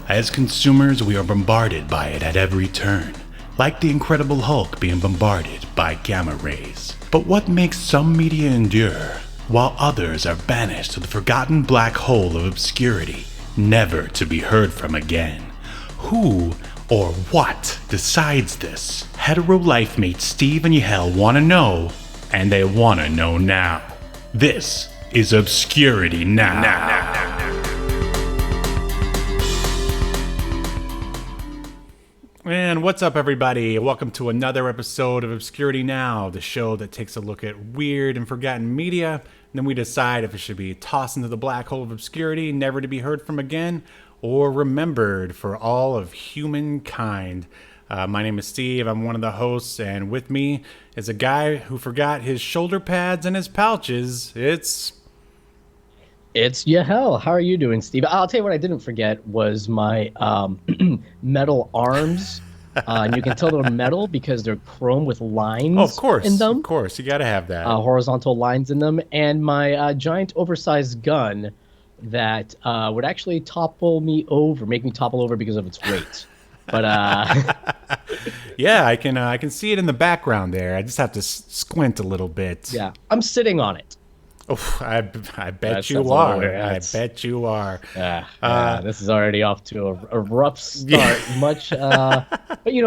As consumers, we are bombarded by it at every turn, like the Incredible Hulk being bombarded by gamma rays. But what makes some media endure, while others are banished to the forgotten black hole of obscurity, never to be heard from again? Who or what decides this? Hetero life mates Steve and Yahel want to know, and they want to know now. This is Obscurity Now. And what's up, everybody? Welcome to another episode of Obscurity Now, the show that takes a look at weird and forgotten media, and then we decide if it should be tossed into the black hole of obscurity, never to be heard from again, or remembered for all of humankind. My name is Steve. I'm one of the hosts, and with me is a guy who forgot his shoulder pads and his pouches. It's Yahel. How are you doing, Steve? I'll tell you what I didn't forget was my metal arms. And you can tell they're metal because they're chrome with lines in them. Of course. You got to have that. Horizontal lines in them. And my giant oversized gun that would actually make me topple over because of its weight. But yeah, I can see it in the background there. I just have to squint a little bit. Yeah, I'm sitting on it. Oh, I bet you are. I bet you are. This is already off to a rough start. Yeah. But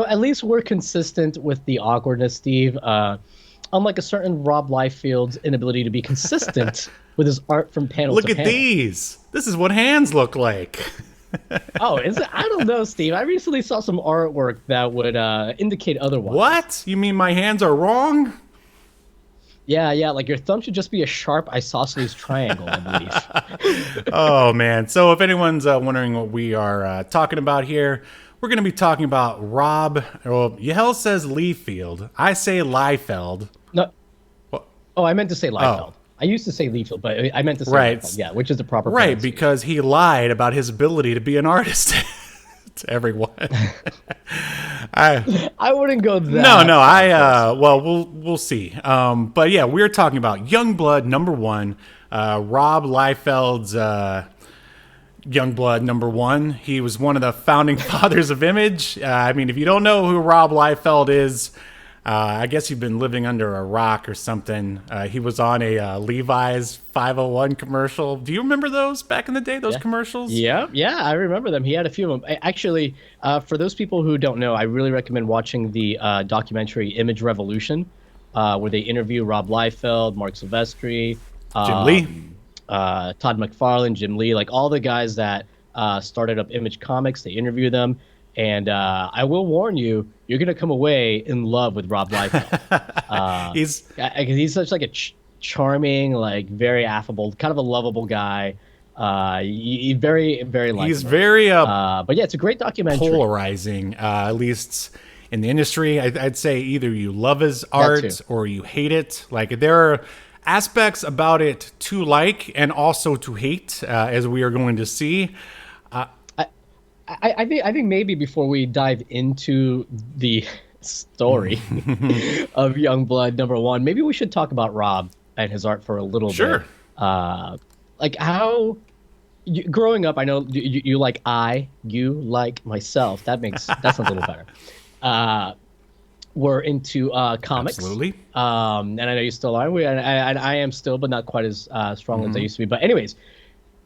at least we're consistent with the awkwardness, Steve. Unlike a certain Rob Liefield's inability to be consistent with his art from panel to panel. Look at these. This is what hands look like. Oh, is it? I don't know, Steve. I recently saw some artwork that would indicate otherwise. What? You mean my hands are wrong? Yeah, like your thumb should just be a sharp isosceles triangle, I believe. Oh, man. So if anyone's wondering what we are talking about here, we're going to be talking about Rob. Well, Yahel says Liefield. I say Liefeld. No. What? Oh, I meant to say Liefeld. I used to say Liefield, but I meant to say Liefeld. Yeah, which is the proper right, because he lied about his ability to be an artist to everyone. I wouldn't go there. No. Well, we'll see. But yeah, we're talking about Youngblood #1, Rob Liefeld's Youngblood #1. He was one of the founding fathers of Image. I mean, if you don't know who Rob Liefeld is, I guess you've been living under a rock or something. He was on a Levi's 501 commercial. Do you remember those back in the day, those commercials? Yeah, I remember them. He had a few of them. Actually, for those people who don't know, I really recommend watching the documentary Image Revolution, where they interview Rob Liefeld, Mark Silvestri, Jim Lee, Todd McFarlane, Jim Lee, like all the guys that started up Image Comics. They interview them. And I will warn you, you're gonna come away in love with Rob Liefeld. He's such like a charming, like very affable, kind of a lovable guy. Very, very likable. He's very but yeah, it's a great documentary. Polarizing, at least in the industry. I'd say either you love his art or you hate it. Like there are aspects about it to like and also to hate, as we are going to see. I think maybe before we dive into the story of Youngblood #1, maybe we should talk about Rob and his art for a little bit. Like how growing up, I know you like you like myself. That's a little better. We're into comics. Absolutely. And I know you still are. I am still, but not quite as strong as I used to be. But anyways.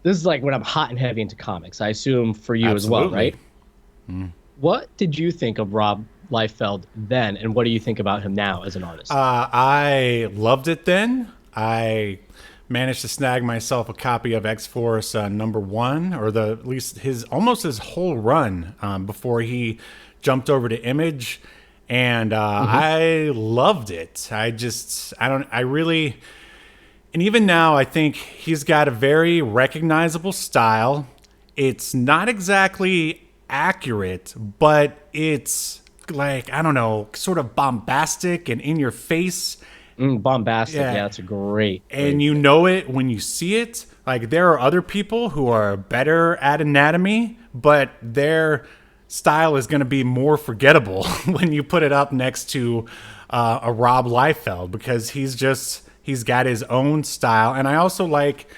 This is like when I'm hot and heavy into comics. I assume for you as well, right? What did you think of Rob Liefeld then, and what do you think about him now as an artist? I loved it then. I managed to snag myself a copy of X-Force #1, or at least his whole run before he jumped over to Image, and I loved it. And even now, I think he's got a very recognizable style. It's not exactly accurate, but it's like, I don't know, sort of bombastic and in your face. Bombastic, yeah, that's a great. And you know it when you see it. Like there are other people who are better at anatomy, but their style is going to be more forgettable when you put it up next to a Rob Liefeld, because he's got his own style. And I also like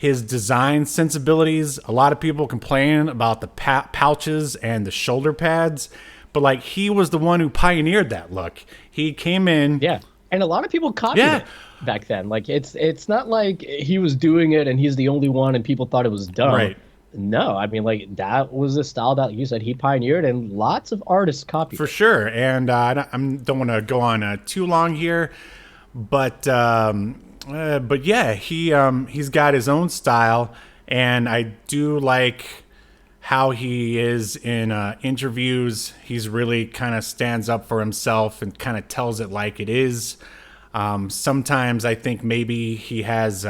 his design sensibilities. A lot of people complain about the pouches and the shoulder pads, but like he was the one who pioneered that look. He came in. Yeah. And a lot of people copied it back then. Like it's not like he was doing it and he's the only one and people thought it was dumb. Right. No, I mean, like, that was a style that, like you said, he pioneered, and lots of artists copied For it. sure. And I don't want to go on too long here, but yeah, he's got his own style, and I do like how he is in interviews. He's really kind of stands up for himself and kind of tells it like it is. Sometimes I think maybe he has.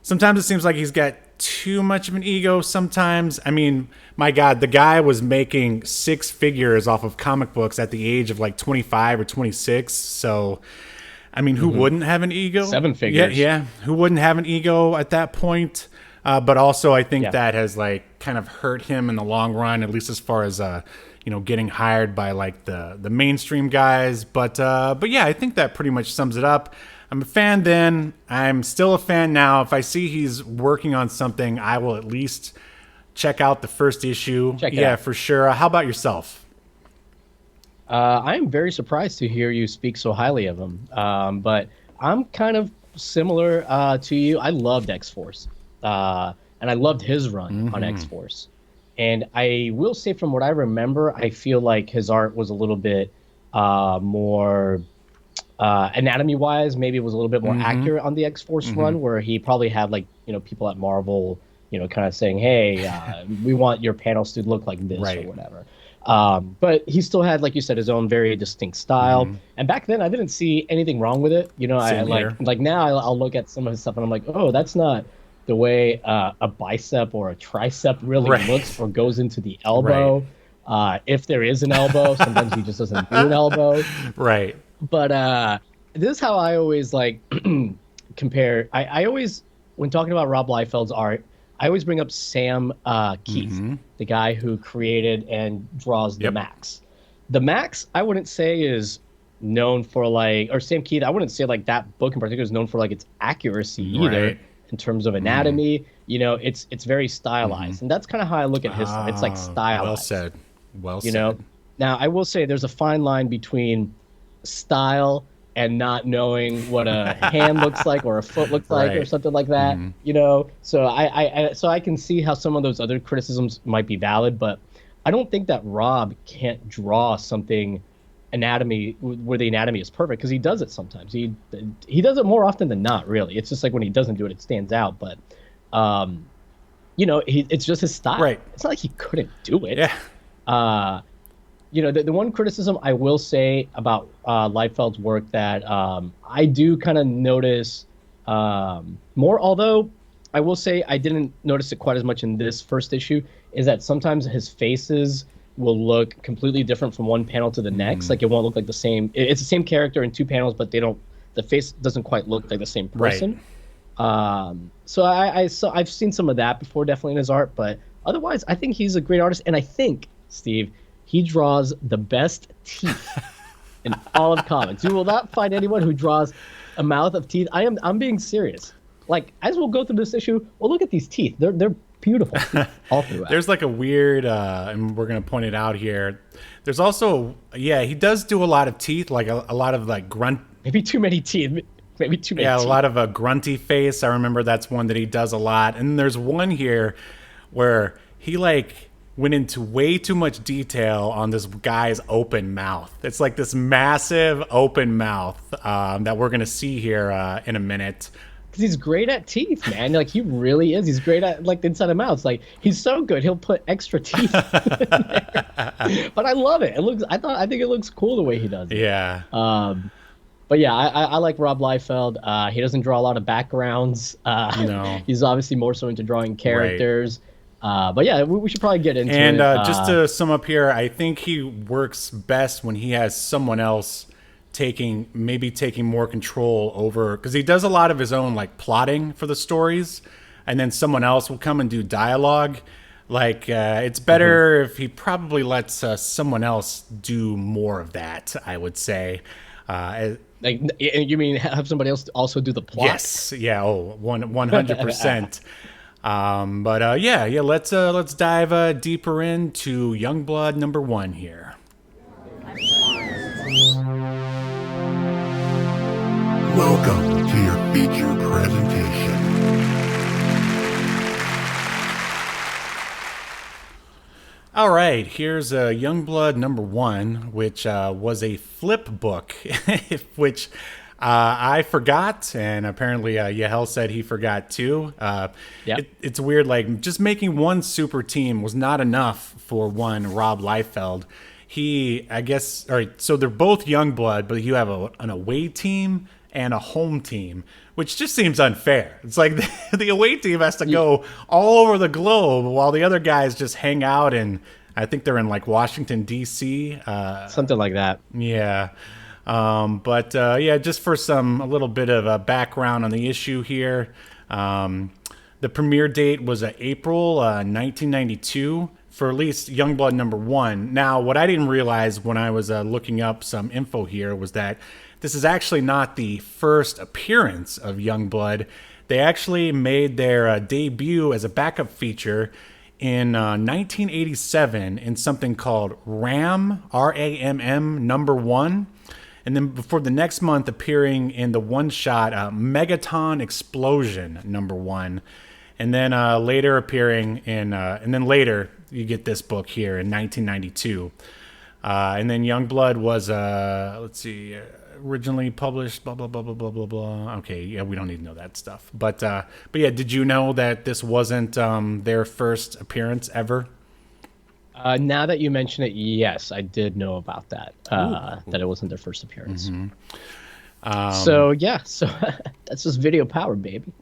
Sometimes it seems like he's got too much of an ego. Sometimes, I mean, my God, the guy was making six figures off of comic books at the age of like 25 or 26. So, I mean, who wouldn't have an ego? Seven figures. Yeah. Who wouldn't have an ego at that point? But also, I think that has like kind of hurt him in the long run, at least as far as getting hired by like the mainstream guys. But yeah, I think that pretty much sums it up. I'm a fan then. I'm still a fan now. If I see he's working on something, I will at least check out the first issue. Check it out. For sure. How about yourself? I am very surprised to hear you speak so highly of him. But I'm kind of similar to you. I loved X-Force. And I loved his run on X-Force. And I will say from what I remember, I feel like his art was a little bit more... anatomy wise, maybe it was a little bit more accurate on the X-Force run, where he probably had like, people at Marvel, kind of saying, hey, we want your panels to look like this or whatever. But he still had, like you said, his own very distinct style. And back then I didn't see anything wrong with it. I like now I'll look at some of his stuff and I'm like, oh, that's not the way a bicep or a tricep really looks or goes into the elbow. If there is an elbow, sometimes he just doesn't do an elbow. Right. But this is how I always like compare. I always, when talking about Rob Liefeld's art, I always bring up Sam Keith, the guy who created and draws the Max. The Max, I wouldn't say is known for like, or Sam Keith, I wouldn't say like that book in particular is known for like its accuracy either in terms of anatomy. It's very stylized, and that's kind of how I look at his. It's like stylized. Well said. Now I will say there's a fine line between style and not knowing what a hand looks like or a foot looks like or something like that. So I can see how some of those other criticisms might be valid, but I don't think that Rob can't draw something anatomy where the anatomy is perfect, because he does it sometimes. He does it more often than not, really. It's just like when he doesn't do it, it stands out. But it's just his style. It's not like he couldn't do it. The one criticism I will say about Liefeld's work that I do kind of notice more, although I will say I didn't notice it quite as much in this first issue, is that sometimes his faces will look completely different from one panel to the next. Like, it won't look like the same. It's the same character in two panels, but the face doesn't quite look like the same person. So I've seen some of that before, definitely in his art, but otherwise I think he's a great artist. And I think, Steve, he draws the best teeth in all of comics. You will not find anyone who draws a mouth of teeth. I'm being serious. Like, as we'll go through this issue, we'll look at these teeth. They're beautiful all throughout. There's like a weird, and we're going to point it out here. There's also, he does do a lot of teeth, like a lot of like grunt. Maybe too many teeth. Maybe too many teeth. A lot of a grunty face. I remember that's one that he does a lot. And there's one here where he like went into way too much detail on this guy's open mouth. It's like this massive open mouth that we're going to see here in a minute. Because he's great at teeth, man. Like, he really is. He's great at like the inside of mouths. Like, he's so good. He'll put extra teeth in there. But I love it. I think it looks cool the way he does it. Yeah. But yeah, I like Rob Liefeld. He doesn't draw a lot of backgrounds. No. He's obviously more so into drawing characters. But yeah, we should probably get into it. And just to sum up here, I think he works best when he has someone else taking more control over, because he does a lot of his own like plotting for the stories, and then someone else will come and do dialogue. Like, it's better if he probably lets someone else do more of that, I would say. Like, you mean have somebody else also do the plot? Yes. Yeah. Oh, 100%. Yeah. Let's dive deeper into Youngblood #1 here. Welcome to your feature presentation. All right, here's Youngblood #1, which was a flip book, which I forgot, and apparently Yahel said he forgot too. It's weird, like just making one super team was not enough for one Rob Liefeld. I guess, all right, so they're both Youngblood, but you have an away team and a home team, which just seems unfair. It's like the away team has to go all over the globe while the other guys just hang out in, I think they're in like Washington, D.C. Something like that. Yeah. Just for a little bit of background on the issue here. The premiere date was April 1992 for at least Youngblood #1. Now, what I didn't realize when I was looking up some info here was that this is actually not the first appearance of Youngblood. They actually made their debut as a backup feature in 1987 in something called RAM, R-A-M-M #1. And then before the next month appearing in the one-shot Megaton Explosion #1. And then later appearing in, and then later you get this book here in 1992. And then Youngblood was, originally published, blah, blah, blah, blah, blah, blah, blah. Okay, yeah, we don't need to know that stuff. But yeah, did you know that this wasn't their first appearance ever? Now that you mention it, yes, I did know about that, that it wasn't their first appearance. Mm-hmm. So that's just video power, baby.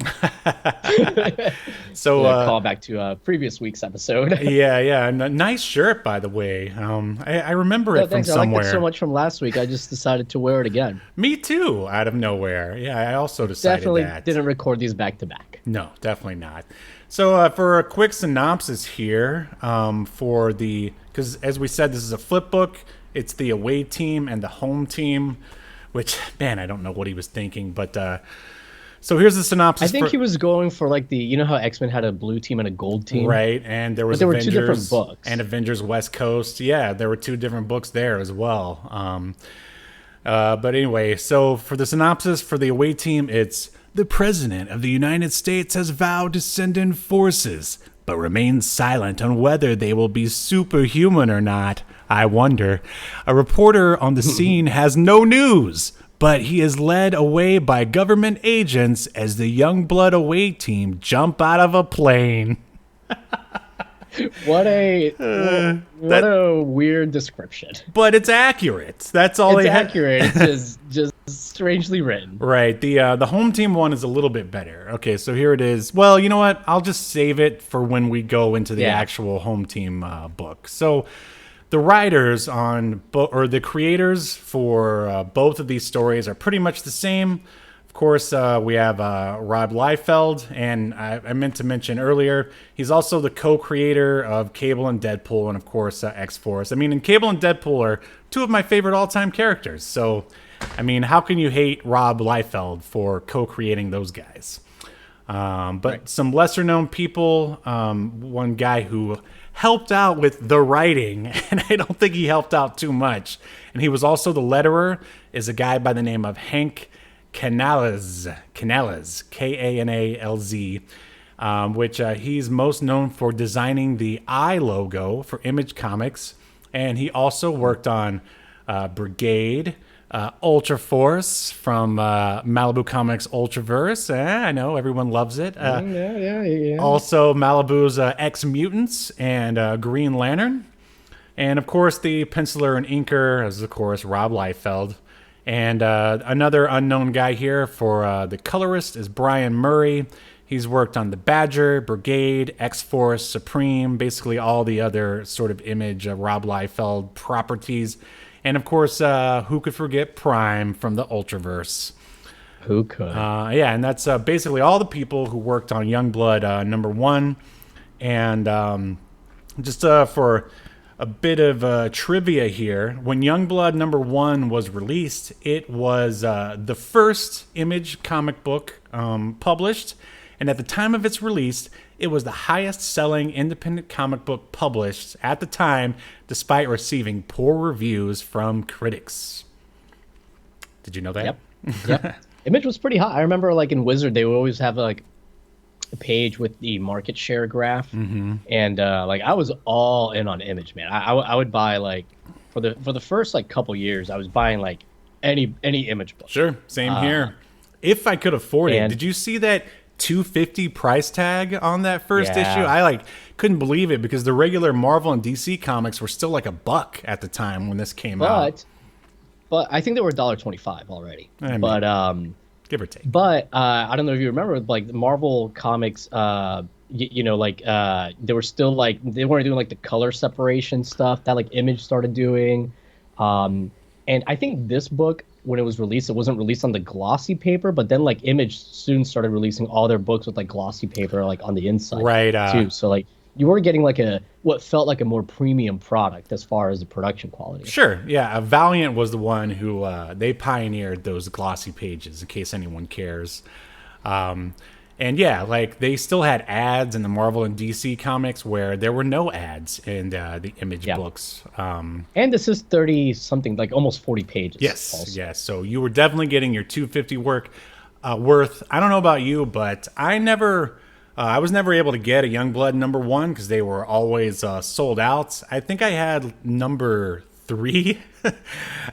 So call back to previous week's episode. yeah, nice shirt, by the way. I remember it from somewhere. I liked it so much from last week. I just decided to wear it again. Me too, out of nowhere. Yeah, I also decided definitely that. Didn't record these back to back. No, definitely not. So for a quick synopsis here, because as we said, this is a flip book. It's the away team and the home team. Which, man, I don't know what he was thinking, but so here's the synopsis. I think he was going for like you know how X-Men had a blue team and a gold team? Right, and there were two different books. And Avengers West Coast. Yeah, there were two different books there as well. But anyway, so for the synopsis for the away team, it's the President of the United States has vowed to send in forces, but remains silent on whether they will be superhuman or not. I wonder. A reporter on the scene has no news, but he is led away by government agents as the Youngblood away team jump out of a plane. What a weird description. But it's accurate. That's all. It's accurate. It's just strangely written. Right. The home team one is a little bit better. Okay, so here it is. Well, you know what? I'll just save it for when we go into the actual home team book. So the writers the creators for both of these stories are pretty much the same. Of course, we have Rob Liefeld, and I meant to mention earlier, he's also the co-creator of Cable and Deadpool, and of course, X-Force. I mean, and Cable and Deadpool are two of my favorite all-time characters. So, I mean, how can you hate Rob Liefeld for co-creating those guys? But some lesser-known people, one guy who helped out with the writing, and I don't think he helped out too much, and he was also the letterer, is a guy by the name of Hank Canales, K-A-N-A-L-Z, which he's most known for designing the I logo for Image Comics, and he also worked on Brigade, Ultra Force from Malibu Comics Ultraverse. I know everyone loves it. Yeah. Also Malibu's X Mutants and Green Lantern, and of course the penciler and inker is of course Rob Liefeld. And another unknown guy here for the colorist is Brian Murray. He's worked on The Badger, Brigade, X-Force, Supreme, basically all the other sort of Image Rob Liefeld properties. And of course, who could forget Prime from the Ultraverse? Who could? Yeah, and that's basically all the people who worked on Youngblood #1. And just for a bit of trivia here. When Youngblood #1 was released, it was the first Image comic book published, and at the time of its release, it was the highest-selling independent comic book published at the time, despite receiving poor reviews from critics. Did you know that? Yep. Image was pretty hot. I remember, like, in Wizard, they would always have, like, a page with the market share graph, and like I was all in on Image, man. I would buy, like, for the first, like, couple years, I was buying, like, any Image book. Sure, same here. If I could afford it. Did you see that $250 price tag on that first issue? I like couldn't believe it because the regular Marvel and DC comics were still like $1 at the time when this came out. But I think they were $1.25 already. Give or take. But I don't know if you remember, like, the Marvel comics, they were still, like, they weren't doing, like, the color separation stuff that, like, Image started doing. And I think this book, when it was released, it wasn't released on the glossy paper, but then, like, Image soon started releasing all their books with, like, glossy paper, like, on the inside. Right. Too. So, like, you were getting, like, what felt like a more premium product as far as the production quality. Sure, yeah. Valiant was the one who they pioneered those glossy pages, in case anyone cares. And yeah, like, they still had ads in the Marvel and DC comics where there were no ads in the Image books. And this is 30 something, like almost 40 pages. Yes, also. yes. So you were definitely getting your $250 worth. I don't know about you, but I was never able to get a Youngblood #1 because they were always sold out. I think I had #3.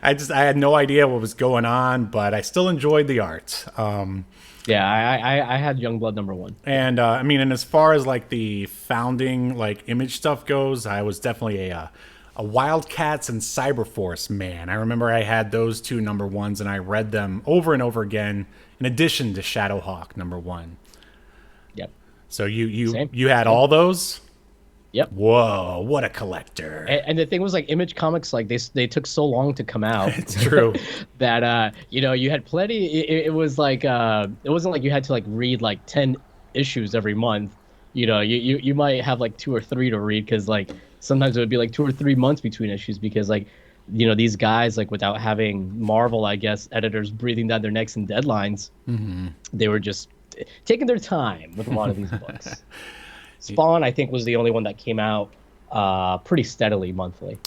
I had no idea what was going on, but I still enjoyed the art. I had Youngblood #1. And I mean, and as far as like the founding like Image stuff goes, I was definitely a Wildcats and Cyberforce man. I remember I had those two #1s, and I read them over and over again, in addition to Shadowhawk #1. Yep. So you had all those? Yep. Whoa, what a collector. And the thing was, like, Image comics, like, they took so long to come out. It's true. That you had plenty. It was like it wasn't like you had to, like, read, like, 10 issues every month. You might have, like, 2 or 3 to read, because, like, sometimes it would be like 2 or 3 months between issues, because, like, these guys, like, without having Marvel, I guess, editors breathing down their necks and deadlines, they were just taking their time with a lot of these books. Spawn, I think, was the only one that came out pretty steadily monthly.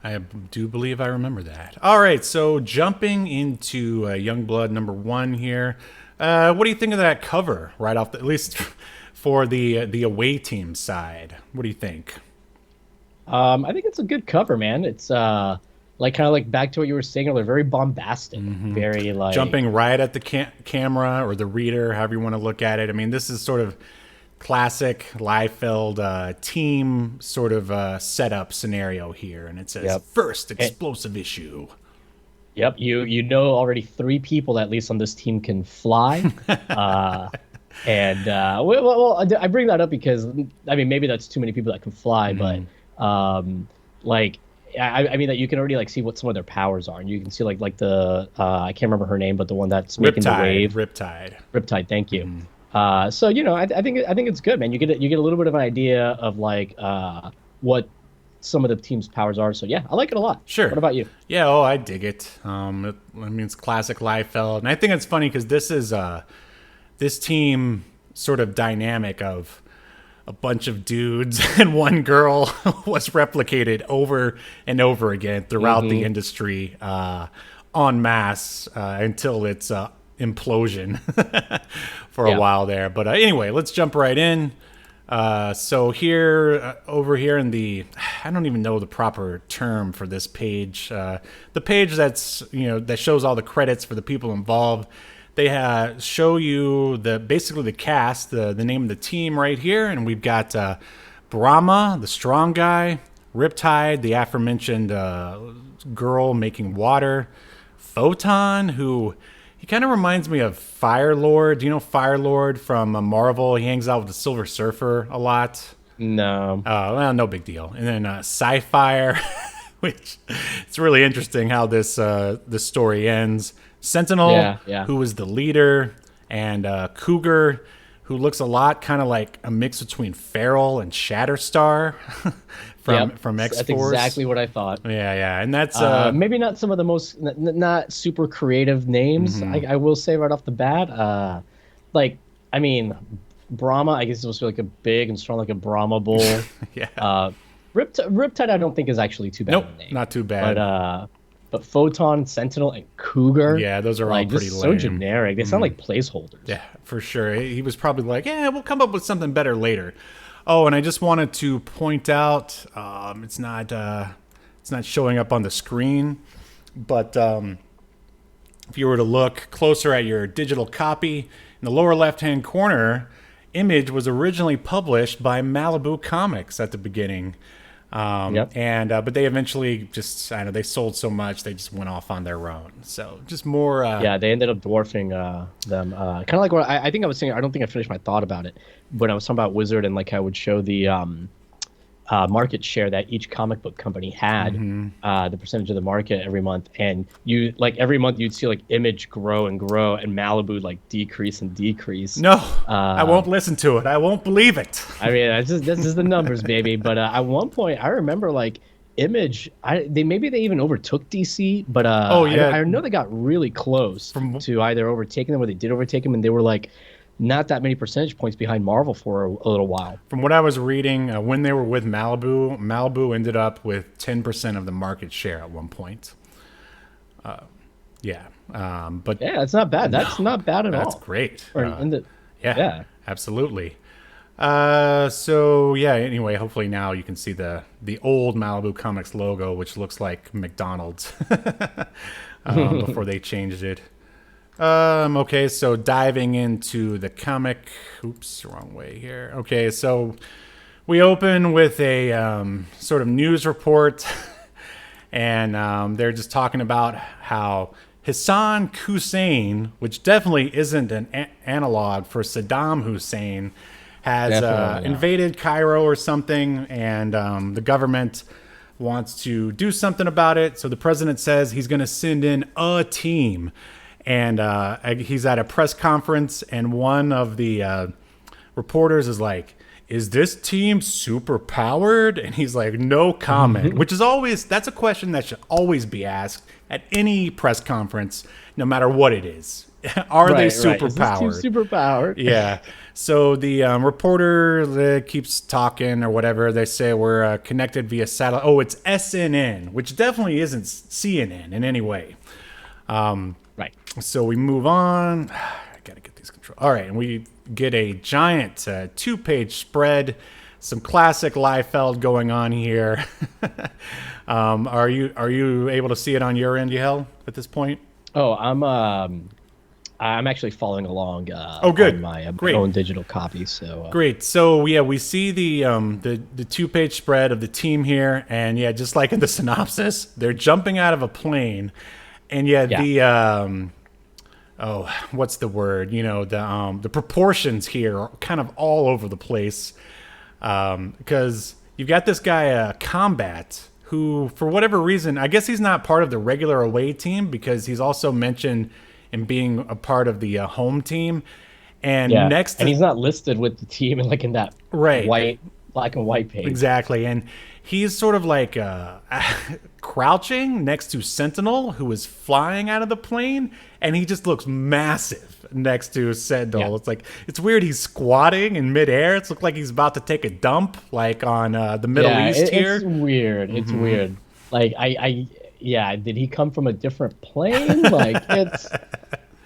I do believe I remember that. All right, so jumping into Youngblood #1 here. What do you think of that cover right off at least for the away team side? What do you think? I think it's a good cover, man. It's like, kind of like back to what you were saying earlier, very bombastic, very, like, jumping right at the camera or the reader, however you want to look at it. I mean, this is sort of classic Liefield team sort of setup scenario here, and it says first explosive issue. Yep, you know already 3 people at least on this team can fly. I bring that up because, I mean, maybe that's too many people that can fly, but like, I mean, that you can already, like, see what some of their powers are, and you can see like the I can't remember her name, but the one that's making the wave. Riptide, thank you. So I think it's good, man. You get a little bit of an idea of, like, what some of the team's powers are. So yeah, I like it a lot. Sure. What about you? Yeah, I dig it. I mean, it's classic Liefeld, and I think it's funny because this is this team sort of dynamic of a bunch of dudes and one girl was replicated over and over again throughout the industry en masse until its implosion for a while there. But anyway, let's jump right in. So here, over here in the, I don't even know the proper term for this page. The page that's, that shows all the credits for the people involved. They show you basically the cast, the name of the team right here. And we've got Brahma, the strong guy, Riptide, the aforementioned girl making water, Photon, who he kind of reminds me of Firelord. Do you know Firelord from Marvel? He hangs out with the Silver Surfer a lot. No. Well, no big deal. And then Sci-Fire, which it's really interesting how this story ends. Sentinel, who was the leader, and Cougar, who looks a lot kind of like a mix between Feral and Shatterstar from X-Force. That's exactly what I thought. Yeah, and that's maybe not some of the most not super creative names. I will say right off the bat. I mean, Brahma. I guess it's supposed to be like a big and strong, like a Brahma bull. Yeah. Riptide, I don't think is actually too bad. Nope, of a name. not too bad. But Photon, Sentinel, and Cougar. Yeah, those are all pretty just lame. so generic. They sound like placeholders. Yeah, for sure. He was probably like, yeah, we'll come up with something better later. Oh, and I just wanted to point out, it's not showing up on the screen, but if you were to look closer at your digital copy, in the lower left-hand corner, image was originally published by Malibu Comics at the beginning. But they eventually they sold so much they just went off on their own. So just more. They ended up dwarfing them. Kind of like what I think I was saying. I don't think I finished my thought about it when I was talking about Wizard and like I would show the market share that each comic book company had, the percentage of the market every month, and you like every month you'd see like Image grow and grow, and Malibu like decrease and decrease. No, I won't listen to it. I won't believe it. I mean, this is the numbers, baby. But at one point, I remember like Image, they even overtook DC, but I know they got really close to either overtaking them or they did overtake them, and they were like not that many percentage points behind Marvel for a little while. From what I was reading, when they were with Malibu ended up with 10% of the market share at one point. But it's not bad. That's not bad at all. That's great. Yeah, absolutely. Anyway, hopefully now you can see the old Malibu Comics logo, which looks like McDonald's before they changed it. Okay, so diving into the comic. Oops, wrong way here. Okay, so we open with a sort of news report, and they're just talking about how Hassan Hussein, which definitely isn't an analog for Saddam Hussein, has invaded Cairo or something, and the government wants to do something about it. So the president says he's going to send in a team. And he's at a press conference, and one of the reporters is like, is this team super powered? And he's like, no comment, which is that's a question that should always be asked at any press conference, no matter what it is. Are they super powered? Is this team super powered? Yeah. So the reporter keeps talking or whatever. They say we're connected via satellite. Oh, it's SNN, which definitely isn't CNN in any way. Right. So we move on. I gotta get these controls. All right, and we get a giant 2-page spread. Some classic Liefeld going on here. Are you able to see it on your end, Yahel, at this point? Oh, I'm actually following along. Good. On my own digital copy. So great. So we see the 2-page spread of the team here, and just like in the synopsis, they're jumping out of a plane. And the what's the word? The proportions here are kind of all over the place, because you've got this guy Combat, who for whatever reason, I guess he's not part of the regular away team because he's also mentioned in being a part of the home team. And and he's not listed with the team in that white black and white page. Exactly, and he's sort of like crouching next to Sentinel, who is flying out of the plane, and he just looks massive next to Sentinel. Yeah. It's weird. He's squatting in midair. It looks like he's about to take a dump, like on the Middle East here. It's weird. It's weird. Like did he come from a different plane?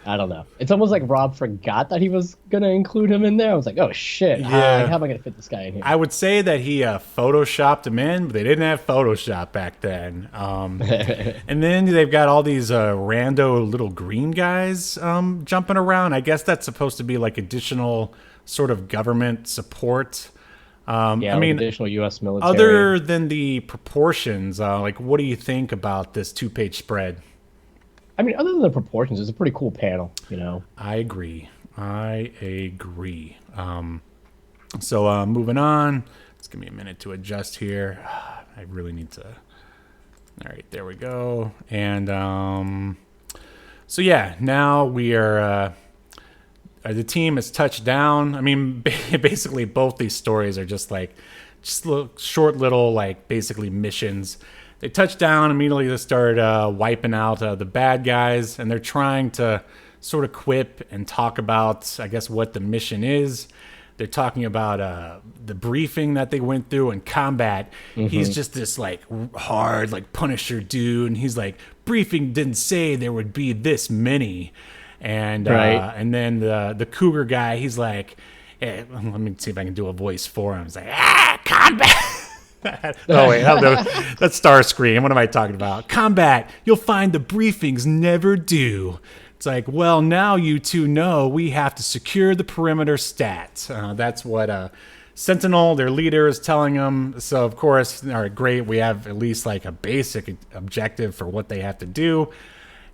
I don't know. It's almost like Rob forgot that he was going to include him in there. I was like, oh, shit. Yeah. How am I going to fit this guy in here? I would say that he Photoshopped him in, but they didn't have Photoshop back then. And then they've got all these rando little green guys jumping around. I guess that's supposed to be like additional sort of government support. Additional U.S. military. Other than the proportions, what do you think about this 2-page spread? I mean, other than the proportions, it's a pretty cool panel, I agree. So moving on. Let's give me a minute to adjust here. I really need to. All right, there we go. And now we are the team has touched down. I mean, basically both these stories are just short little, like, basically missions. They touch down immediately. They start wiping out the bad guys, and they're trying to sort of quip and talk about, I guess, what the mission is. They're talking about the briefing that they went through in combat. He's just this, like, hard, like, Punisher dude, and he's like, briefing didn't say there would be this many. And and then the cougar guy, he's like, hey, let me see if I can do a voice for him. He's like, combat. Oh, wait, that's Starscream. What am I talking about? Combat, you'll find the briefings never do. It's like, well, now you two know we have to secure the perimeter stats. That's what Sentinel, their leader, is telling them. So, of course, all right, great. We have at least like a basic objective for what they have to do.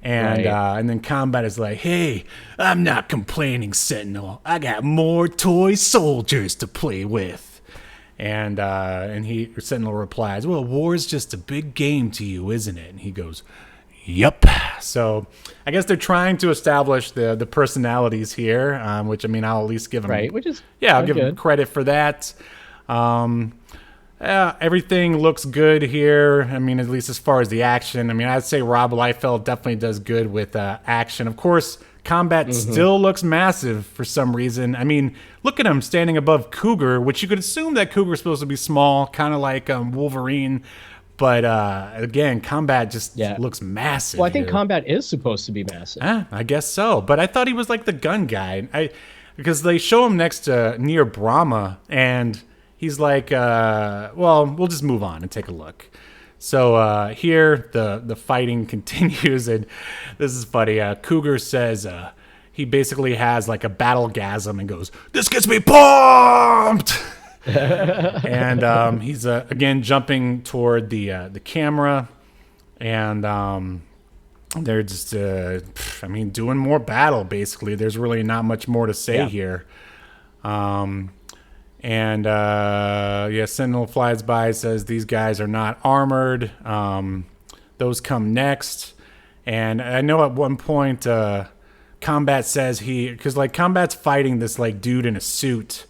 And then Combat is like, hey, I'm not complaining, Sentinel. I got more toy soldiers to play with. And Sentinel replies, well, war's just a big game to you, isn't it? And he goes, yep. So I guess they're trying to establish the personalities here, which, I mean, I'll at least give them I'll give them credit for that. Everything looks good here. I mean, at least as far as the action. I mean, I'd say Rob Liefeld definitely does good with action. Of course, Combat still looks massive for some reason. I mean, look at him standing above Cougar, which you could assume that Cougar's supposed to be small, kind of like Wolverine. But again, Combat just looks massive. Well, I think Combat is supposed to be massive. I guess so. But I thought he was like the gun guy. Because they show him near Brahma, and he's like, well, we'll just move on and take a look. So here, the fighting continues, and this is funny. Cougar says he basically has like a battle-gasm and goes, this gets me pumped! And he's again jumping toward the camera, and they're just doing more battle. Basically, there's really not much more to say here. Sentinel flies by, says these guys are not armored. Those come next, and I know at one point Combat says because Combat's fighting this like dude in a suit.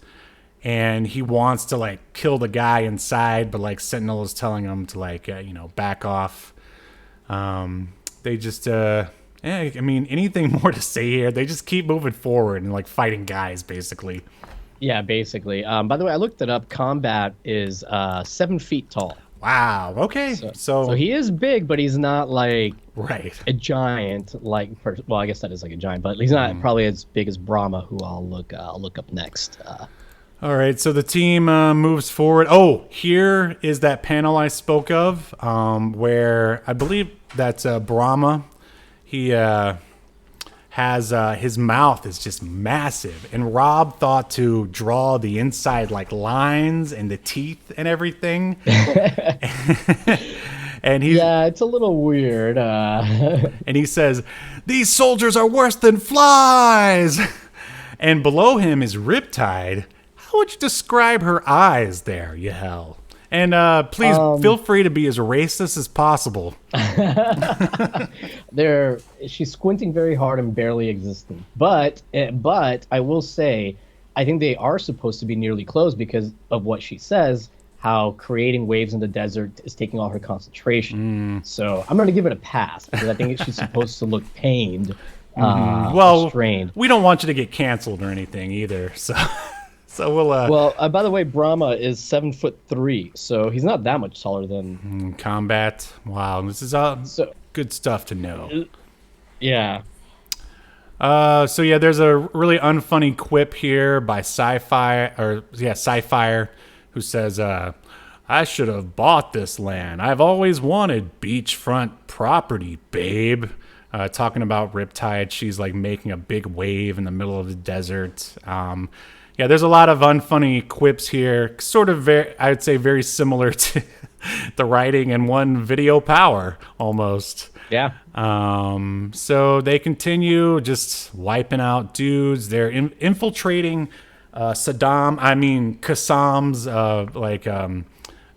And he wants to like kill the guy inside, but like Sentinel is telling him to back off. They just, I mean, anything more to say here? They just keep moving forward and like fighting guys, basically. Yeah, basically. By the way, I looked it up. Combat is 7 feet tall. Wow. Okay. So he is big, but he's not like a giant. Well, I guess that is like a giant, but he's not probably as big as Brahma, who I'll look up next. All right, so the team moves forward. Oh, here is that panel I spoke of, where I believe that's Brahma. He has his mouth is just massive, and Rob thought to draw the inside like lines and the teeth and everything. And it's a little weird. And he says, "These soldiers are worse than flies." And below him is Riptide. How would you describe her eyes there, Yahel? And please feel free to be as racist as possible. She's squinting very hard and barely existing. But I will say, I think they are supposed to be nearly closed because of what she says, how creating waves in the desert is taking all her concentration. So I'm going to give it a pass because I think she's supposed to look pained, strained. We don't want you to get canceled or anything either, so... So we'll. By the way, Brahma is 7'3", so he's not that much taller than Combat. Wow, this is good stuff to know. Yeah. There's a really unfunny quip here by Sci-Fire, who says, "I should have bought this land. I've always wanted beachfront property, babe." Talking about Riptide, she's like making a big wave in the middle of the desert. There's a lot of unfunny quips here, sort of I would say very similar to the writing in one Video Power, almost. Yeah. So they continue just wiping out dudes. They're infiltrating Kassam's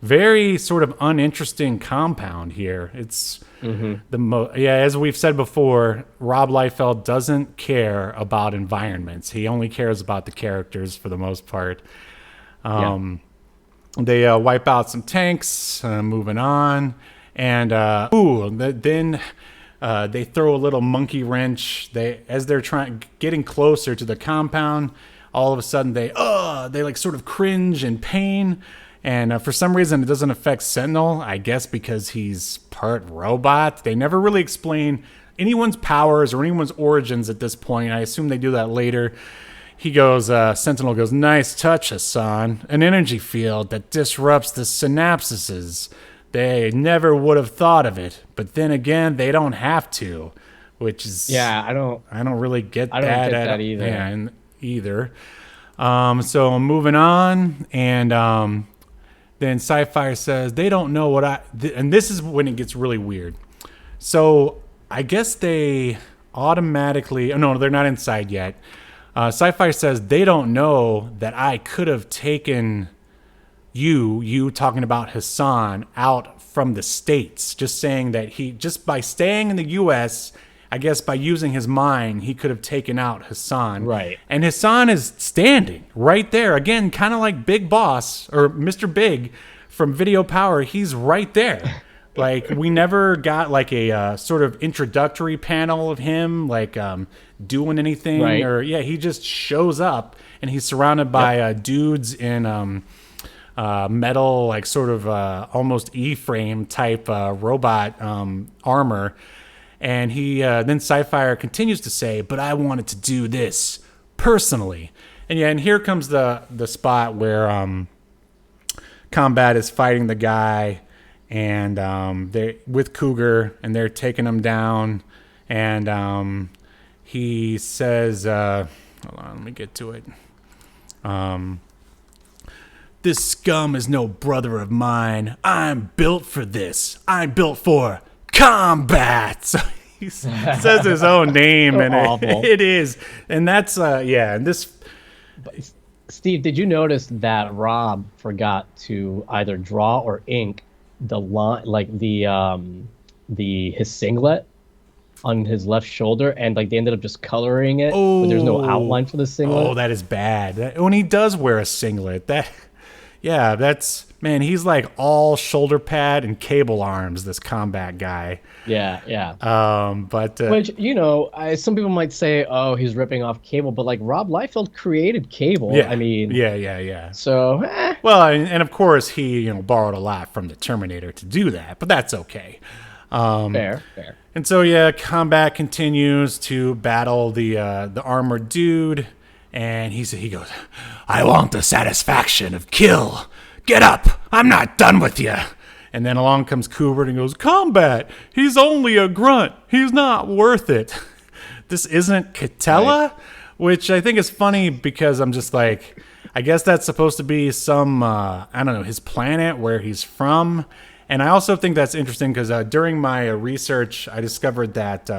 very sort of uninteresting compound here. It's as we've said before, Rob Liefeld doesn't care about environments. He only cares about the characters for the most part. They wipe out some tanks, moving on, and then they throw a little monkey wrench. As they're getting closer to the compound, all of a sudden they like sort of cringe in pain. And for some reason, it doesn't affect Sentinel, I guess because he's part robot. They never really explain anyone's powers or anyone's origins at this point. I assume they do that later. He goes, Sentinel goes, "Nice touch, Hassan. An energy field that disrupts the synapses. They never would have thought of it. But then again, they don't have to." Which is... Yeah, I don't really get that. I don't get that either. Yeah, either. So moving on, and... then Sci-Fi says, they don't know what and this is when it gets really weird. So I guess they automatically... Oh, no, they're not inside yet. Sci-Fi says, they don't know that I could have taken you talking about Hassan, out from the States. Just saying that just by staying in the U.S., I guess by using his mind, he could have taken out Hassan. Right. And Hassan is standing right there. Again, kind of like Big Boss or Mr. Big from Video Power. He's right there. Like, we never got like a sort of introductory panel of him, like doing anything. Right. Or, he just shows up and he's surrounded by dudes in metal, like sort of almost E-frame type robot armor. And he then Sci-Fi continues to say, "But I wanted to do this personally." And here comes the spot where Combat is fighting the guy, and they with Cougar, and they're taking him down. And he says, "Hold on, let me get to it." "This scum is no brother of mine. I'm built for this. I'm built for combat." So he says his own name, and it is, and that's and this. Steve, did you notice that Rob forgot to either draw or ink the line, like his singlet on his left shoulder, and like they ended up just coloring it, but there's no outline for the singlet? Oh, that is bad. When he does wear a singlet, that's, man, he's like all shoulder pad and cable arms, this Combat guy. Yeah. But which, some people might say, oh, he's ripping off Cable, but like Rob Liefeld created Cable. Yeah. I mean, yeah. So, well, and of course he borrowed a lot from the Terminator to do that, but that's okay. Fair. And so Combat continues to battle the armored dude. And he goes, "I want the satisfaction of kill. Get up. I'm not done with you." And then along comes Kubert and goes, "Combat. He's only a grunt. He's not worth it." This isn't Catella, right. Which I think is funny because I'm just like, I guess that's supposed to be some, I don't know, his planet where he's from. And I also think that's interesting because during my research, I discovered that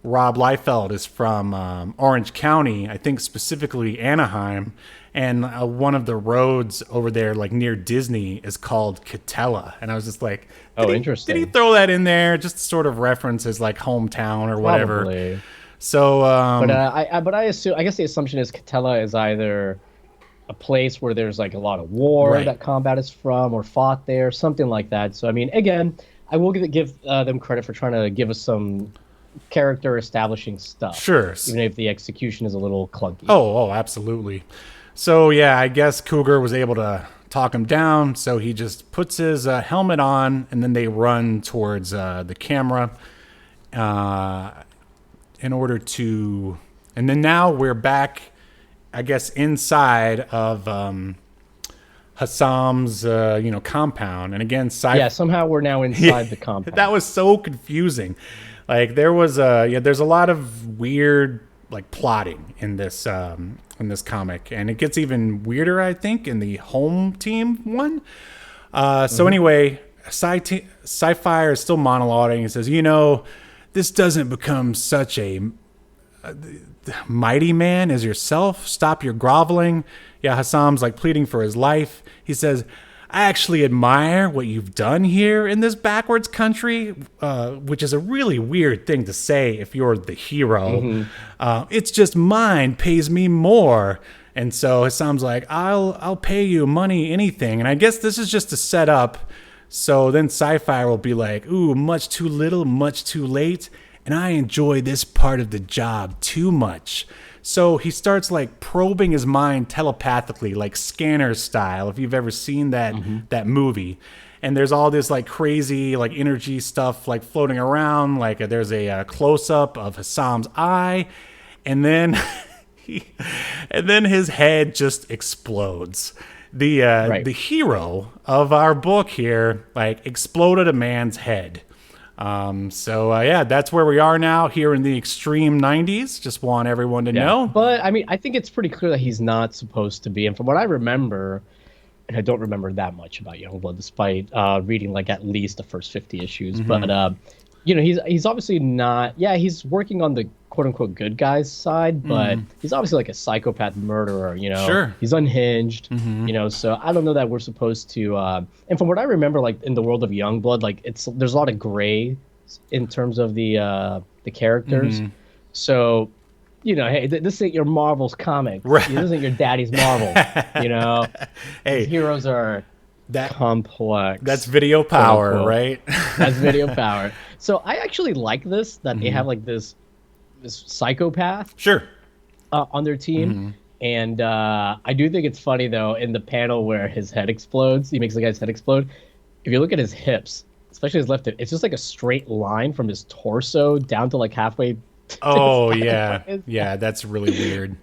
Rob Liefeld is from Orange County, I think specifically Anaheim, and one of the roads over there, like near Disney, is called Catella. And I was just like, interesting. Did he throw that in there just to sort of reference his like hometown or whatever? Probably. So, I assume, I guess the assumption is Catella is either a place where there's like a lot of war that Combat is from or fought there, something like that. So, I mean, again, I will give them credit for trying to give us some character establishing stuff. Sure. Even if the execution is a little clunky. Oh, absolutely. So, I guess Cougar was able to talk him down. So he just puts his helmet on, and then they run towards the camera in order to... And then now we're back, I guess, inside of Hassam's, compound. And again, somehow we're now inside the compound. That was so confusing. Like there was there's a lot of weird like plotting in this comic, and it gets even weirder, I think, in the home team one. So anyway, Sci-Fi is still monologuing. He says, "This doesn't become such a mighty man as yourself. Stop your groveling." Yeah, Hassam's like pleading for his life. He says, I actually admire what you've done here in this backwards country, which is a really weird thing to say if you're the hero. It's just mine pays me more. And so it sounds like I'll pay you money, anything. And I guess this is just a setup. So then Sci-Fi will be like, ooh, much too little, much too late. And I enjoy this part of the job too much. So he starts like probing his mind telepathically, like Scanner style, if you've ever seen that movie. And there's all this like crazy like energy stuff like floating around. Like there's a close-up of Hassam's eye. And then and then his head just explodes. The hero of our book here like exploded a man's head. So that's where we are now here in the extreme 90s. Just want everyone to know. But I mean, I think it's pretty clear that he's not supposed to be. And from what I remember, and I don't remember that much about Youngblood, despite reading like at least the first 50 issues. But he's obviously not. Yeah, he's working on the quote unquote good guy's side, but he's obviously like a psychopath murderer. Sure. He's unhinged. So I don't know that we're supposed to. And from what I remember, like in the world of Youngblood, like there's a lot of gray in terms of the characters. So, hey, this ain't your Marvel's comic. Right. This isn't your daddy's Marvel. Hey, heroes are complex. That's video power, right? That's video power. So I actually like this that they have like this psychopath on their team. And I do think it's funny though in the panel where his head explodes, he makes the guy's head explode. If you look at his hips, especially his left hip, it's just like a straight line from his torso down to like halfway. Oh yeah, that's really weird.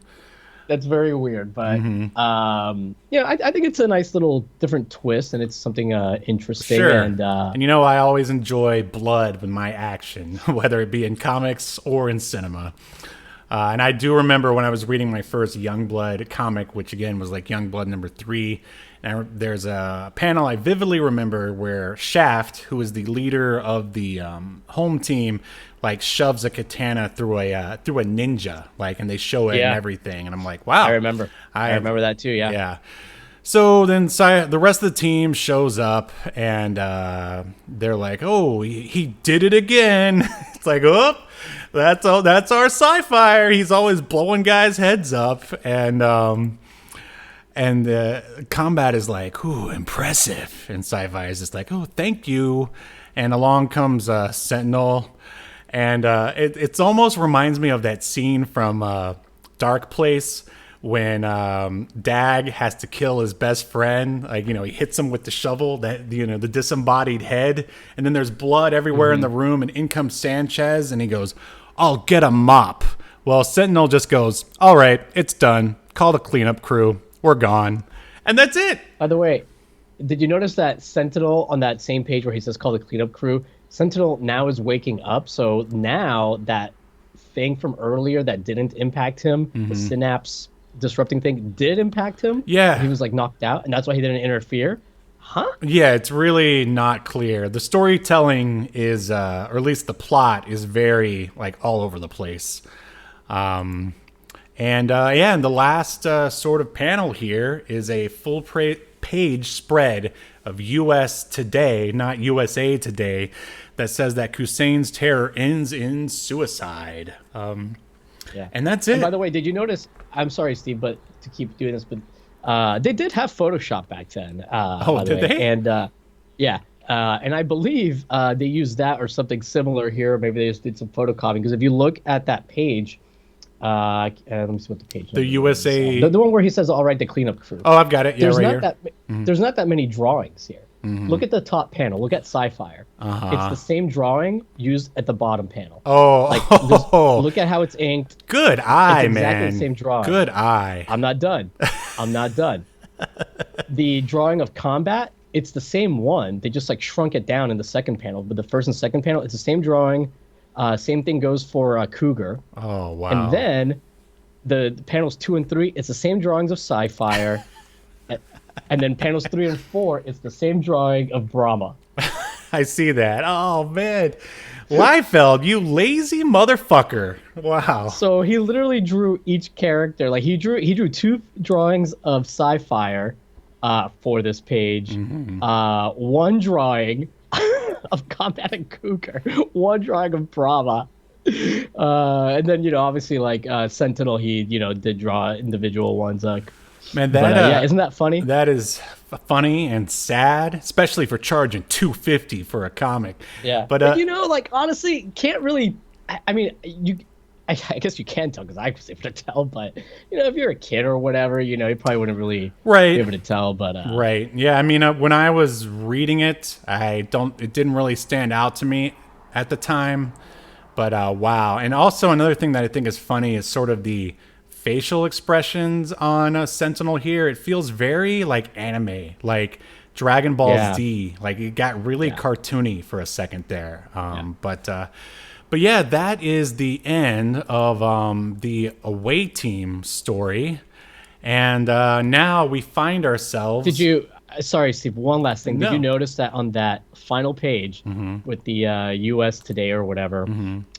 That's very weird, but I think it's a nice little different twist, and it's something interesting. Sure. And I always enjoy blood with my action, whether it be in comics or in cinema. And I do remember when I was reading my first Youngblood comic, which again was like Youngblood number 3. And there's a panel I vividly remember where Shaft, who is the leader of the home team, like shoves a katana through a ninja, like, and they show it and everything, and I'm like, wow. I remember that too. Yeah. Yeah. So then the rest of the team shows up, and they're like, oh, he did it again. It's like, oh, that's our Sci-Fi. He's always blowing guys' heads up, and Combat is like, ooh, impressive. And Sci-Fi is just like, oh, thank you. And along comes Sentinel. And it almost reminds me of that scene from Dark Place when Dag has to kill his best friend. Like, he hits him with the shovel, the disembodied head. And then there's blood everywhere in the room. And in comes Sanchez. And he goes, I'll get a mop. Well, Sentinel just goes, all right, it's done. Call the cleanup crew. We're gone. And that's it. By the way, did you notice that Sentinel on that same page where he says call the cleanup crew, Sentinel now is waking up. So now that thing from earlier that didn't impact him, the synapse disrupting thing did impact him. Yeah. He was like knocked out, and that's why he didn't interfere. Huh? Yeah, it's really not clear. The storytelling is, or at least the plot is very like all over the place. And the last sort of panel here is a full page spread of U.S. Today, not USA Today, that says that Hussein's terror ends in suicide. And that's it. And by the way, did you notice? I'm sorry, Steve, but to keep doing this, but they did have Photoshop back then. Did they? And and I believe they used that or something similar here. Maybe they just did some photocopying, because if you look at that page. Let me see what the page. The USA, the one where he says, "All right, the cleanup crew." Oh, I've got it. Yeah, right here. There's not that many drawings here. Look at the top panel. Look at Sci-Fi. It's the same drawing used at the bottom panel. Look at how it's inked. Good eye, it's exactly man. The same drawing. Good eye. I'm not done. The drawing of Combat, it's the same one. They just like shrunk it down in the second panel. But the first and second panel, it's the same drawing. Same thing goes for Cougar. Oh, wow. And then the panels 2 and 3, it's the same drawings of Sci-Fi. And then panels 3 and 4, it's the same drawing of Brahma. I see that. Oh, man. Liefeld, you lazy motherfucker. Wow. So he literally drew each character. Like he drew 2 drawings of Sci-Fi for this page. One drawing of Combat and Cougar, one drawing of Brahma. And then, obviously, like, Sentinel, he, did draw individual ones. Man, yeah, isn't that funny? That is funny and sad, especially for charging $250 for a comic. Yeah. But, like, honestly, can't really, I mean, I guess you can tell because I was able to tell, but if you're a kid or whatever, you probably wouldn't really be able to tell. But right, yeah. I mean, when I was reading it, it didn't really stand out to me at the time. But wow, and also another thing that I think is funny is sort of the facial expressions on Sentinel here. It feels very like anime, like Dragon Ball Z. Like it got really cartoony for a second there. But yeah, that is the end of the away team story. And now we find ourselves... Sorry, Steve, one last thing. No. Did you notice that on that final page with the US Today or whatever,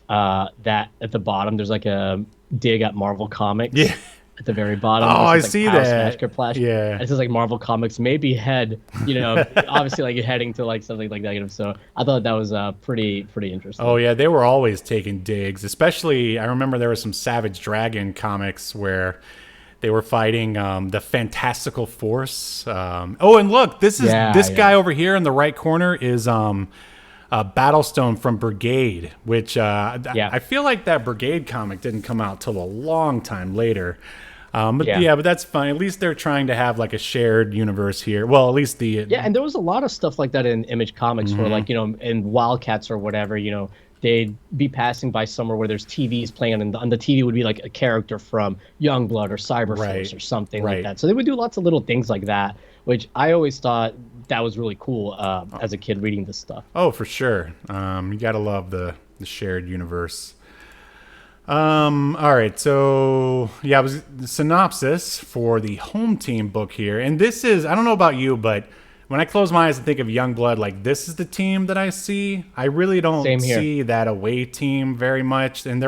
that at the bottom there's like a dig at Marvel Comics? Yeah. At the very bottom. Oh, I says, like, see Power that. Smash, Flash. Yeah. And it says like Marvel Comics maybe head, obviously like heading to like something like negative. So I thought that was pretty interesting. Oh yeah, they were always taking digs. Especially, I remember there was some Savage Dragon comics where they were fighting the Fantastical Force. Oh, and look, this guy over here in the right corner is Battlestone from Brigade, which I feel like that Brigade comic didn't come out till a long time later. But that's fine. At least they're trying to have like a shared universe here. Well, at least and there was a lot of stuff like that in Image Comics where like in Wildcats or whatever, they'd be passing by somewhere where there's TVs playing, and on the TV would be like a character from Youngblood or Cyberforce or something like that. So they would do lots of little things like that, which I always thought that was really cool as a kid reading this stuff. Oh, for sure. You gotta love the shared universe. All right, so it was the synopsis for the home team book here, and this is, I don't know about you, but when I close my eyes and think of Youngblood, like this is the team that I see. I really don't see that away team very much, and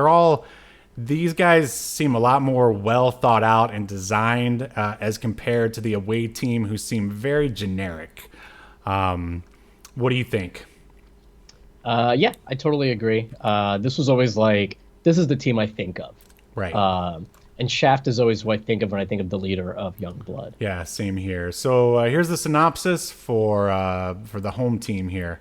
these guys seem a lot more well thought out and designed as compared to the away team, who seem very generic. What do you think? Yeah, I totally agree. This was always like, this is the team I think of. Right. And Shaft is always what I think of when I think of the leader of Youngblood. Yeah, same here. So here's the synopsis for the home team here.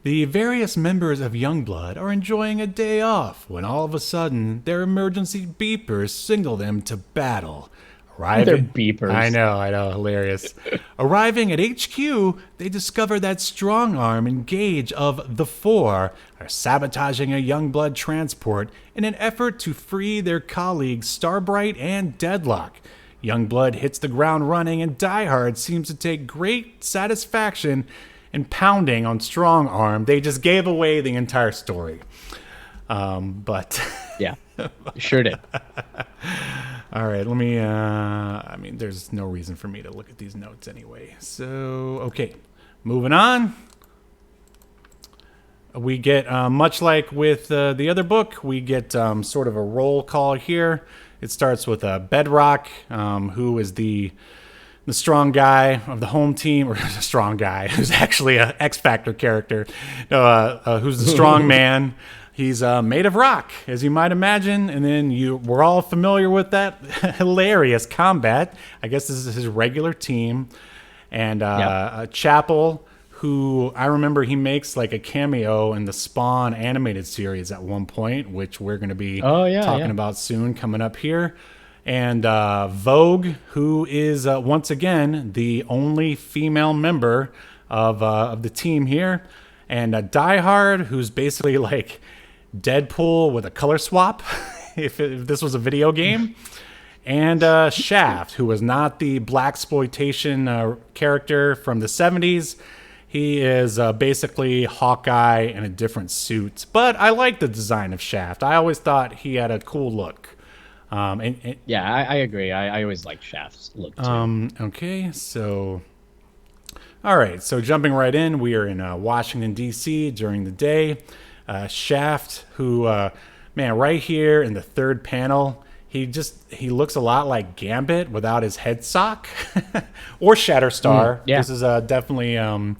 The various members of Youngblood are enjoying a day off when all of a sudden their emergency beepers signal them to battle. Their beepers. I know, hilarious. Arriving at HQ, they discover that Strong Arm and Gage of the Four are sabotaging a Youngblood transport in an effort to free their colleagues Starbright and Deadlock. Youngblood hits the ground running, and Die Hard seems to take great satisfaction in pounding on Strong Arm. They just gave away the entire story. But yeah, sure did. All right, let me, I mean, there's no reason for me to look at these notes anyway. So, okay, moving on. We get, much like with the other book, we get sort of a roll call here. It starts with Bedrock, who is the strong guy of the home team, or the strong guy, who's actually an X Factor character, who's the strong man. He's made of rock, as you might imagine, and then we're all familiar with that hilarious Combat. I guess this is his regular team. And Chapel, who I remember he makes like a cameo in the Spawn animated series at one point, which we're going to be talking about soon, coming up here. And Vogue, who is once again the only female member of the team here. And Die Hard, who's basically like Deadpool with a color swap, if this was a video game. And Shaft, who was not the blaxploitation character from the 70s. He is basically Hawkeye in a different suit. But I like the design of Shaft. I always thought he had a cool look. Yeah, I agree. I always liked Shaft's look too. Okay, so... All right, so jumping right in, we are in Washington, D.C. during the day. Shaft, who, right here in the third panel, he looks a lot like Gambit without his head sock, or Shatterstar. Yeah. This is definitely a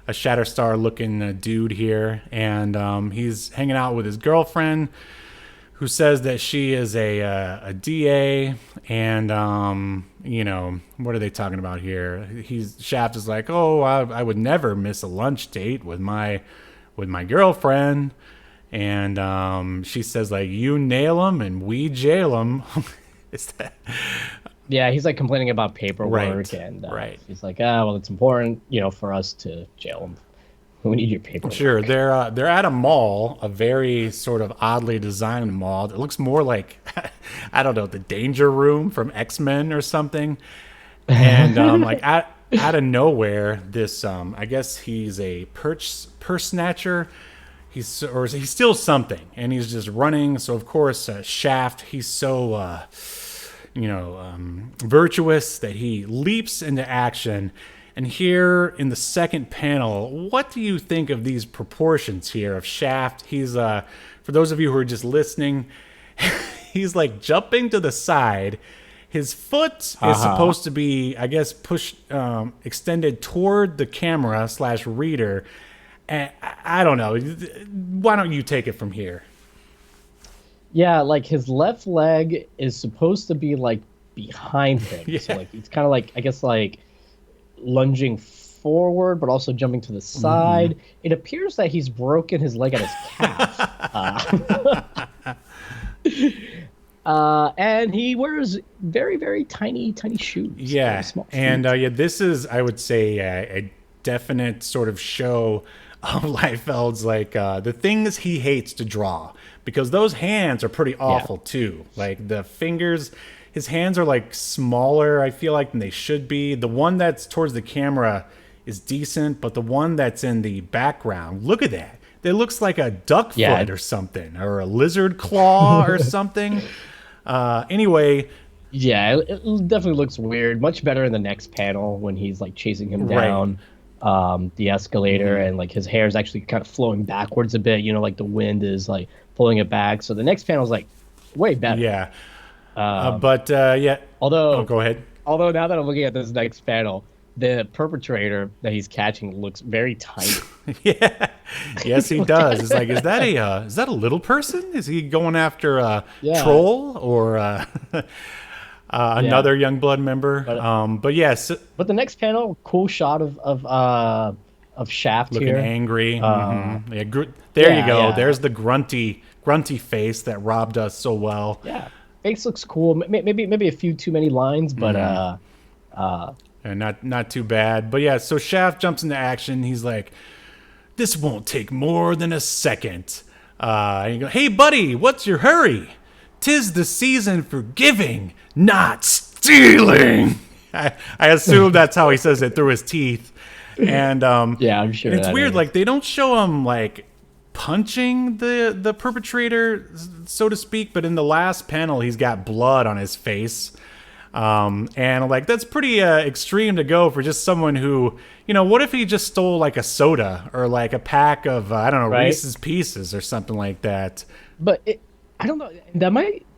Shatterstar looking dude here, and he's hanging out with his girlfriend, who says that she is a DA, and what are they talking about here? Shaft is like, oh, I would never miss a lunch date with my girlfriend, and she says like, you nail him and we jail him. Is that? Yeah, he's like complaining about paperwork, Right, and right. he's like, well, it's important, for us to jail him. We need your paperwork. Sure, they're at a mall, a very sort of oddly designed mall that looks more like, I don't know, the Danger Room from X-Men or something. And like out of nowhere, this I guess he's a purse snatcher. He steals something, and he's just running. So of course, Shaft, he's so virtuous that he leaps into action. And here in the second panel, what do you think of these proportions here of Shaft? He's, for those of you who are just listening, he's like jumping to the side. His foot is supposed to be, I guess, pushed, extended toward the camera / reader. And I don't know. Why don't you take it from here? Yeah, like his left leg is supposed to be like behind him. Yeah. So like it's kind of like, I guess, like lunging forward, but also jumping to the side. Mm-hmm. It appears that he's broken his leg at his calf. And he wears very, very tiny shoes. Yeah, small and this is, I would say, a definite sort of show of Liefeld's, like, the things he hates to draw, because those hands are pretty awful too. Like the fingers, his hands are like smaller, I feel like, than they should be. The one that's towards the camera is decent, but the one that's in the background, look at that. It looks like a duck foot or something, or a lizard claw or something. Anyway. Yeah, it definitely looks weird. Much better in the next panel when he's like chasing him down the escalator, and like his hair is actually kind of flowing backwards a bit. Like the wind is like pulling it back. So the next panel is like way better. Yeah. Although, go ahead. Although now that I'm looking at this next panel, the perpetrator that he's catching looks very tiny. Yeah, yes, he does. It's like, is that a little person? Is he going after a troll or another Youngblood member? But yes. But the next panel, cool shot of Shaft looking here, angry. Yeah, there you go. Yeah. There's the grunty face that robbed us so well. Yeah, face looks cool. Maybe a few too many lines, but and not too bad. But yeah, so Shaft jumps into action. He's like, this won't take more than a second. And you go, hey buddy, what's your hurry? 'Tis the season for giving, not stealing. I assume that's how he says it through his teeth. And yeah, I'm sure it's weird. Like they don't show him like punching the perpetrator, so to speak, but in the last panel he's got blood on his face. And like that's pretty extreme to go for just someone who, what if he just stole like a soda or like a pack of I don't know, Reese's Pieces or something like that. But I don't know,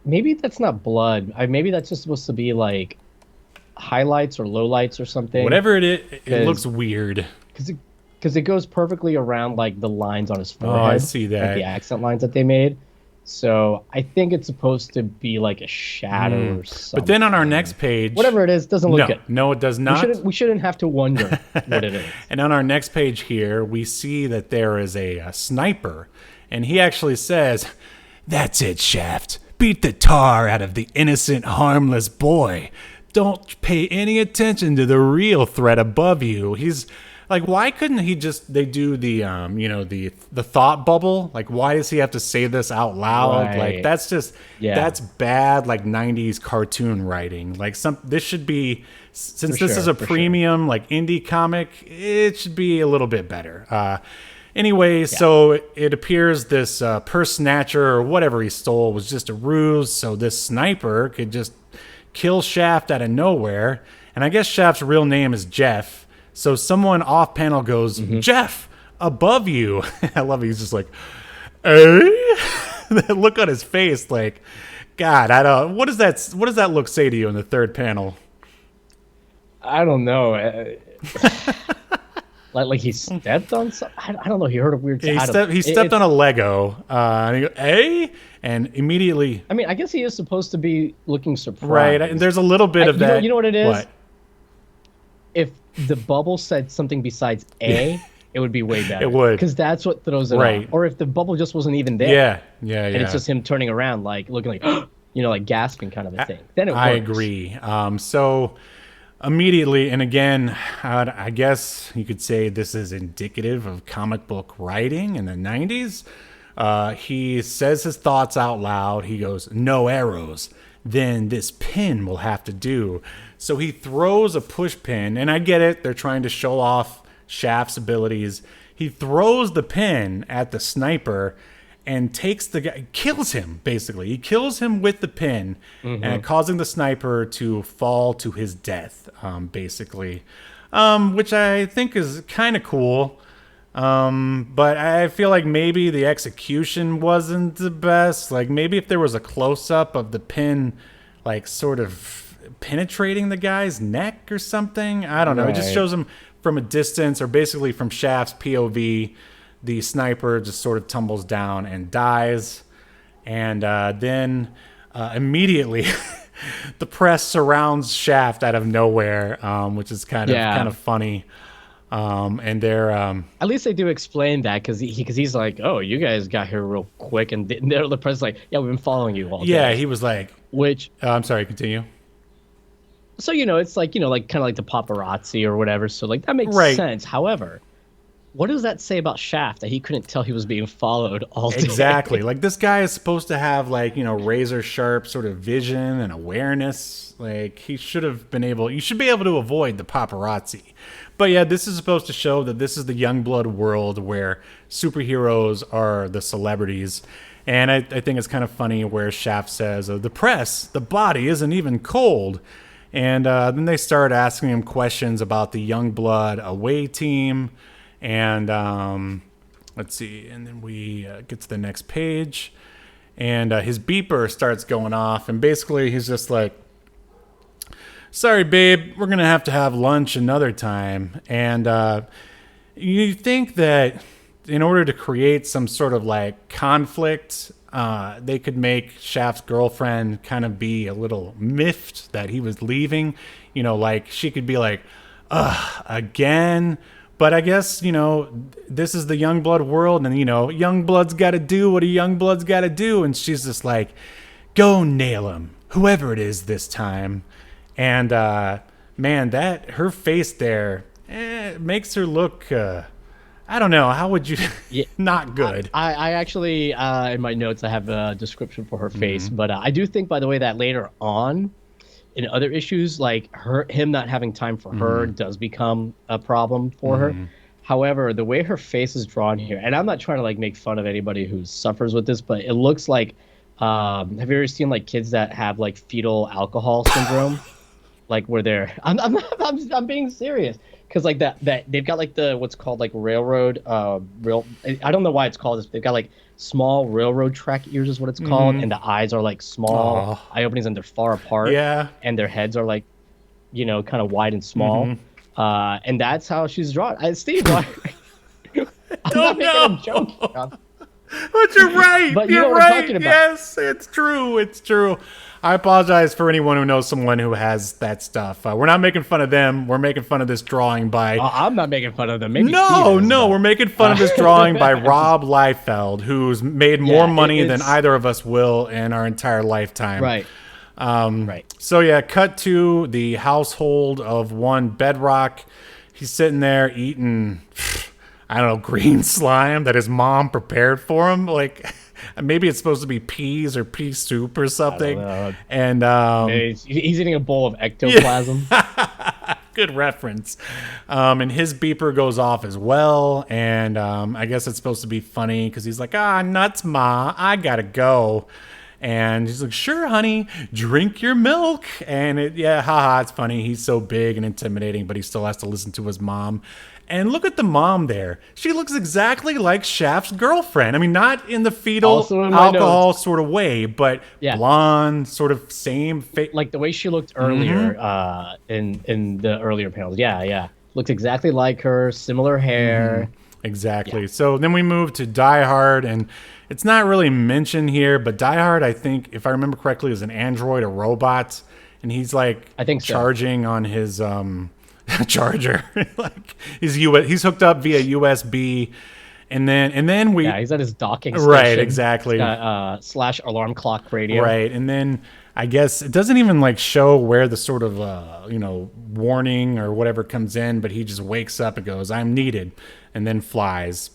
maybe that's not blood. Maybe that's just supposed to be like highlights or lowlights or something. Whatever it is, it looks weird. Because it goes perfectly around like the lines on his forehead. Oh, I see that. Like the accent lines that they made. So I think it's supposed to be like a shadow or something. But then on our next page, whatever it is, doesn't look good. No, it does not. We shouldn't have to wonder what it is. And on our next page here, we see that there is a sniper, and he actually says, "That's it, Shaft. Beat the tar out of the innocent, harmless boy. Don't pay any attention to the real threat above you." He's like, why couldn't he they do the the thought bubble? Like, why does he have to say this out loud? Right. Like, that's just that's bad, like 90s cartoon writing. Like this should be, since this is a premium like indie comic, it should be a little bit better. Anyway, so it appears this purse snatcher or whatever he stole was just a ruse, so this sniper could just kill Shaft out of nowhere. And I guess Shaft's real name is Jeff. So someone off panel goes, Jeff, above you. I love it. He's just like, eh? Look on his face, like, God, I don't. What does that look say to you in the third panel? I don't know. Like he stepped on something. I don't know. He heard a weird sound. He stepped on a Lego. And he goes, "Eh?" And immediately. I mean, I guess he is supposed to be looking surprised. Right. And there's a little bit of that. You know what it is? What? If the bubble said something besides A, it would be way better. It would. Because that's what throws it Right. off. Or if the bubble just wasn't even there. Yeah. And it's just him turning around, like looking like, like gasping kind of a thing. Then it works. I agree. So immediately, and again, I guess you could say this is indicative of comic book writing in the 90s. He says his thoughts out loud. He goes, "No arrows. Then this pin will have to do." So he throws a push pin, and I get it. They're trying to show off Shaft's abilities. He throws the pin at the sniper and takes the guy, kills him, basically. He kills him with the pin, and causing the sniper to fall to his death, basically. Which I think is kind of cool. But I feel like maybe the execution wasn't the best. Like maybe if there was a close-up of the pin, like sort of penetrating the guy's neck or something. I don't know. It just shows him from a distance, or basically from Shaft's POV. The sniper just sort of tumbles down and dies. And then immediately the press surrounds Shaft out of nowhere, which is kind of funny. And they're at least they do explain that because he's like, "Oh, you guys got here real quick," and the press is like, "Yeah, we've been following you all day." Yeah, he was like, which I'm sorry, continue. So it's like like kind of like the paparazzi or whatever. So like that makes sense. However, what does that say about Shaft that he couldn't tell he was being followed all day? Exactly. Like this guy is supposed to have like razor sharp sort of vision and awareness. Like he should have been able. You should be able to avoid the paparazzi. But yeah, this is supposed to show that this is the Youngblood world where superheroes are the celebrities. And I think it's kind of funny where Shaft says, "The press, the body isn't even cold." And then they start asking him questions about the Youngblood away team. And let's see. And then we get to the next page. And his beeper starts going off. And basically he's just like, "Sorry, babe, we're going to have lunch another time." And you think that in order to create some sort of like conflict, they could make Shaft's girlfriend kind of be a little miffed that he was leaving. Like she could be like, "Ugh, again." But I guess, this is the Youngblood world, and, Youngblood's got to do what a Youngblood's got to do. And she's just like, "Go nail him, whoever it is this time." And, man, her face there makes her look, I don't know. How would you, not good. I actually, in my notes, I have a description for her face. But I do think, by the way, that later on, in other issues, like him not having time for her does become a problem for her. However, the way her face is drawn here, and I'm not trying to like make fun of anybody who suffers with this, but it looks like, have you ever seen like kids that have like fetal alcohol syndrome? Like where they're, I'm being serious. Because like that they've got like the what's called like railroad I don't know why it's called this. They've got like small railroad track ears is what it's called, and the eyes are like small eye openings and they're far apart. Yeah, and their heads are like, kind of wide and small. And that's how she's drawn. Steve, I'm not making a joke. But you're right. But you're know what right. I'm talking about. Yes, it's true. It's true. I apologize for anyone who knows someone who has that stuff. We're not making fun of them. We're making fun of this drawing by... I'm not making fun of them. Maybe no, we're making fun of this drawing by Rob Liefeld, who's made more money than either of us will in our entire lifetime. Right. Right. So yeah, cut to the household of one Bedrock. He's sitting there eating, I don't know, green slime that his mom prepared for him. Like... Maybe it's supposed to be peas or pea soup or something. And he's eating a bowl of ectoplasm. Good reference. And his beeper goes off as well. And I guess it's supposed to be funny because he's like, nuts, Ma, I gotta go. And he's like, "Sure, honey, drink your milk." And it's funny. He's so big and intimidating, but he still has to listen to his mom. And look at the mom there. She looks exactly like Shaft's girlfriend. I mean, not in the fetal alcohol sort of way, but blonde, sort of same face. Like the way she looked earlier in the earlier panels. Yeah. Looked exactly like her, similar hair. Exactly. Yeah. So then we move to Die Hard, and it's not really mentioned here, but Die Hard, I think, if I remember correctly, is an android, a robot, and he's like charging on his charger. Like he's hooked up via USB, and then he's at his docking station. Right, exactly. He's got, slash alarm clock radio. Right, and then I guess it doesn't even like show where the sort of warning or whatever comes in, but he just wakes up and goes, "I'm needed," and then flies.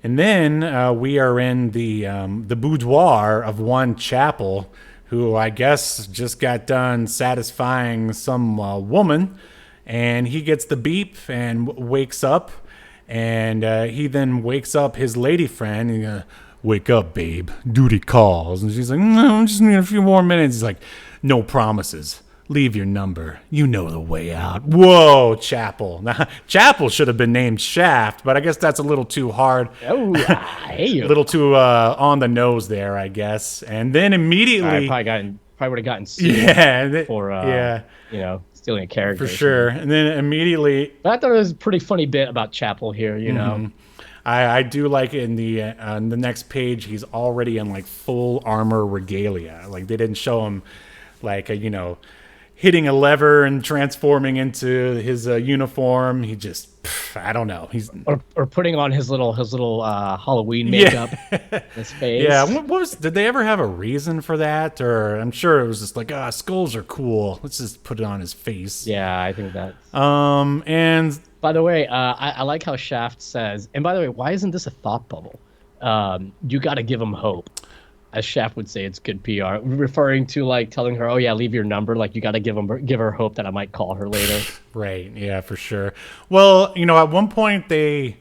And then we are in the boudoir of one Chapel, who I guess just got done satisfying some woman, and he gets the beep and wakes up, and he then wakes up his lady friend. And, "Wake up, babe. Duty calls." And she's like, "No, I just need a few more minutes." He's like, "No promises. Leave your number. You know the way out." Whoa, Chapel. Now, Chapel should have been named Shaft, but I guess that's a little too hard. Oh, a little too on the nose there, I guess. And then immediately, probably would have gotten sued for stealing a character for sure. And then immediately, but I thought it was a pretty funny bit about Chapel here. You know. I do like in the next page, he's already in like full armor regalia. Like they didn't show him like hitting a lever and transforming into his uniform. He just, I don't know. He's or putting on his little Halloween makeup. His face. Yeah. Did they ever have a reason for that? Or I'm sure it was just like, skulls are cool. Let's just put it on his face. Yeah, I think that. And by the way, I like how Shaft says, and by the way, why isn't this a thought bubble? You got to give him hope. As Shaft would say, it's good PR, referring to like telling her, "Oh yeah, leave your number." Like you got to give her hope that I might call her later. Right. Yeah, for sure. Well, at one point they,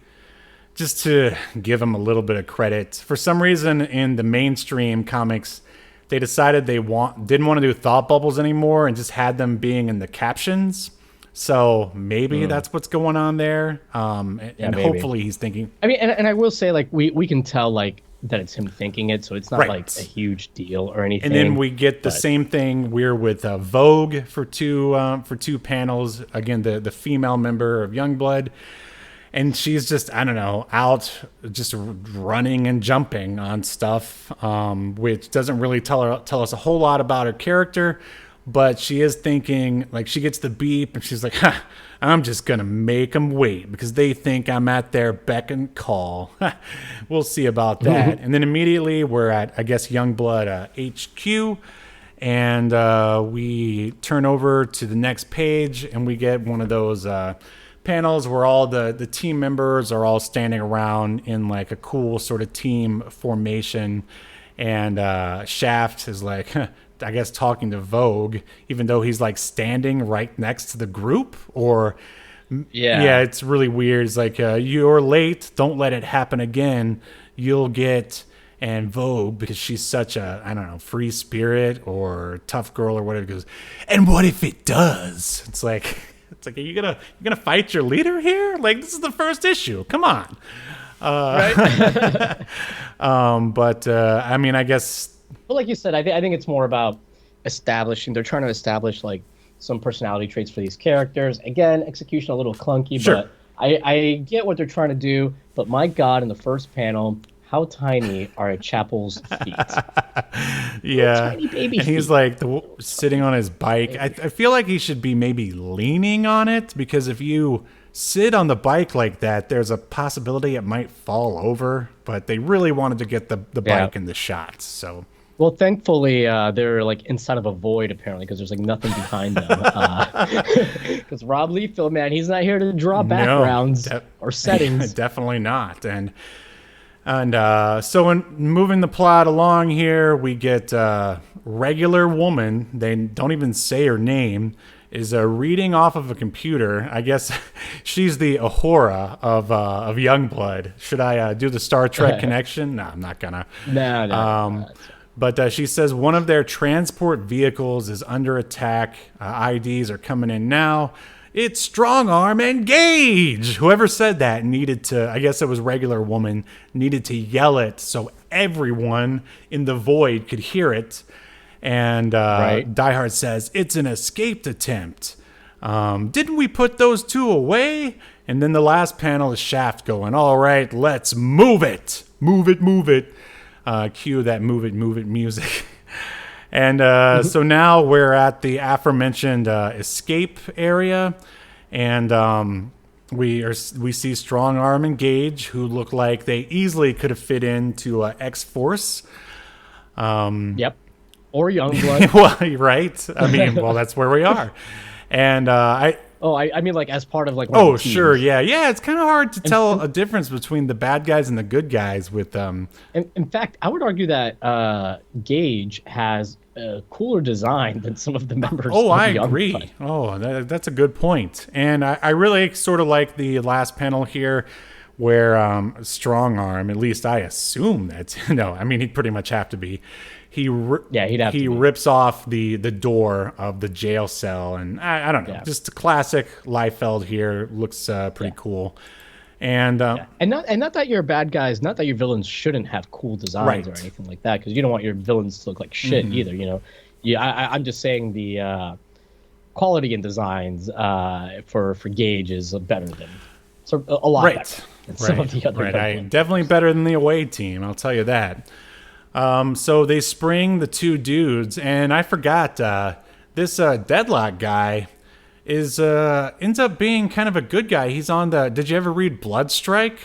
just to give him a little bit of credit, for some reason in the mainstream comics, they decided they didn't want to do thought bubbles anymore and just had them being in the captions. So maybe that's what's going on there. And hopefully he's thinking. I mean, and I will say, like, we can tell, like, that it's him thinking it, so it's not like a huge deal or anything. And then we get the same thing. We're with Vogue for two panels. Again, the female member of Youngblood. And she's just, I don't know, out just running and jumping on stuff, which doesn't really tell us a whole lot about her character. But she is thinking, like, she gets the beep and she's like, I'm just going to make them wait because they think I'm at their beck and call. We'll see about that. And then immediately we're at, I guess, Youngblood HQ. And we turn over to the next page and we get one of those panels where all the team members are all standing around in like a cool sort of team formation. And Shaft is like, I guess, talking to Vogue, even though he's like standing right next to the group. Or yeah, it's really weird. It's like, you're late, don't let it happen again. You'll get. And Vogue, because she's such a, I don't know, free spirit or tough girl or whatever, goes, and what if it does? It's like, are you gonna fight your leader here? Like, this is the first issue. Come on. Right. But I mean, I guess. Well, like you said, I think it's more about establishing. They're trying to establish like some personality traits for these characters. Again, execution a little clunky, sure. But I get what they're trying to do. But my God, in the first panel, how tiny are Chapel's feet? Yeah, tiny baby and he's feet. like sitting on his bike. I feel like he should be maybe leaning on it, because if you sit on the bike like that, there's a possibility it might fall over. But they really wanted to get the bike in the shots, so. Well, thankfully, they're like inside of a void, apparently, because there's like nothing behind them. Because Rob Liefield, man, he's not here to draw backgrounds or settings. Definitely not. And so in moving the plot along here, we get regular woman. They don't even say her name. Is reading off of a computer. I guess she's the Ahura of Youngblood. Should I do the Star Trek connection? No, I'm not gonna. No. But she says one of their transport vehicles is under attack. IDs are coming in now. It's strong arm engage. Whoever said that needed to, I guess it was regular woman, needed to yell it so everyone in the void could hear it. And Die Hard says, it's an escaped attempt. Didn't we put those two away? And then the last panel is Shaft going, all right, let's move it. Move it, move it. Cue that move it music. And so now we're at the aforementioned escape area. And we see Strong Arm and Gage, who look like they easily could have fit into X-Force. Yep. Or Youngblood. Well, right? I mean, well, that's where we are. And I mean, like, as part of, like, one of the teams. Sure, yeah. It's kind of hard to tell a difference between the bad guys and the good guys with In fact, I would argue that Gage has a cooler design than some of the members. I agree. That's a good point. And I really sort of like the last panel here where Strong Arm, at least I assume that's, no, I mean, he'd pretty much have to be. He rips off the door of the jail cell, and I don't know, just a classic Liefeld here. Looks pretty cool, and not that your bad guys, not that your villains shouldn't have cool designs or anything like that, because you don't want your villains to look like shit either. You know, I'm just saying the quality in designs for Gage is better than a lot better than some of the other. Definitely better than the away team. I'll tell you that. So they spring the two dudes, and I forgot this Deadlock guy is ends up being kind of a good guy. He's on the. Did you ever read Bloodstrike?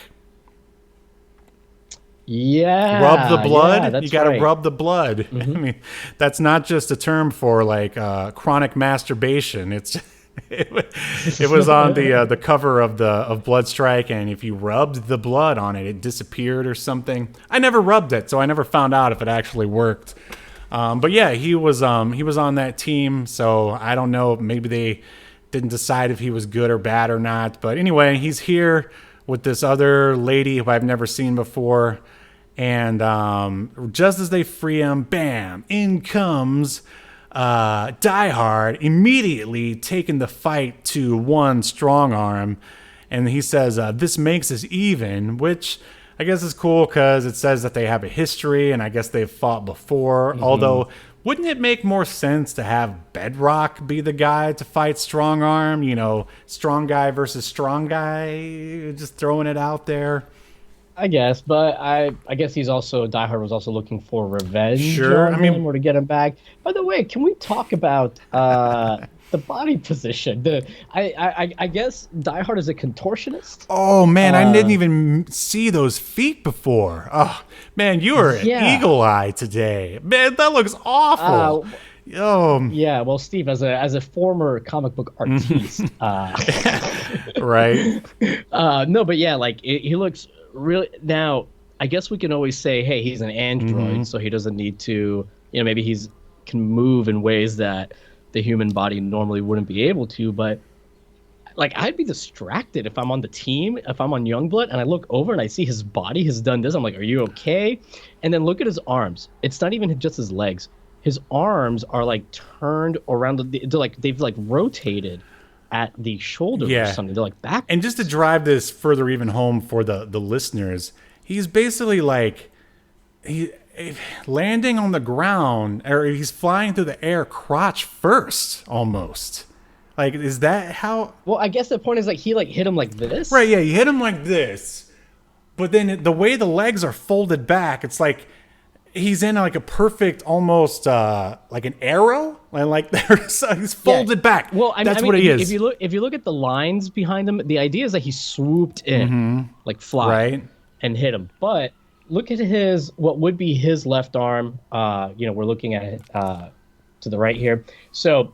Yeah. Rub the blood. Yeah, that's you got to right. rub the blood. I mean, that's not just a term for like chronic masturbation. It was on the cover of Bloodstrike, and if you rubbed the blood on it, it disappeared or something. I never rubbed it, so I never found out if it actually worked. But yeah, he was on that team, so I don't know. Maybe they didn't decide if he was good or bad or not. But anyway, he's here with this other lady who I've never seen before, and just as they free him, bam! In comes Die Hard, immediately taking the fight to one Strong Arm, and he says, this makes us even, which I guess is cool because it says that they have a history, and I guess they've fought before. Although, wouldn't it make more sense to have Bedrock be the guy to fight Strong Arm? You know, strong guy versus strong guy, just throwing it out there. I guess, but I guess Die Hard was also looking for revenge. Sure, on him, or to get him back. By the way, can we talk about the body position? I guess Die Hard is a contortionist. Oh man, I didn't even see those feet before. Oh man, you are an eagle eye today. Man, that looks awful. Yeah, well, Steve, as a former comic book artiste, right? No, but yeah, like he looks really. Now, I guess we can always say, hey, he's an android, so he doesn't need to. You know, maybe can move in ways that the human body normally wouldn't be able to. But like, I'd be distracted if I'm on the team, if I'm on Youngblood, and I look over and I see his body has done this. I'm like, are you okay? And then look at his arms. It's not even just his legs. His arms are like turned around. They've like rotated at the shoulder or something. They're like back. And just to drive this further even home for the listeners, he's basically like he landing on the ground, or he's flying through the air crotch first almost. Like, is that how? Well, I guess the point is like he like hit him like this. Right, yeah, you hit him like this. But then the way the legs are folded back, it's like he's in like a perfect, almost like an arrow, and like he's folded back. Well, that's what he is. If you look at the lines behind him, the idea is that he swooped in, like fly, and hit him. But look at what would be his left arm. We're looking at it to the right here. So,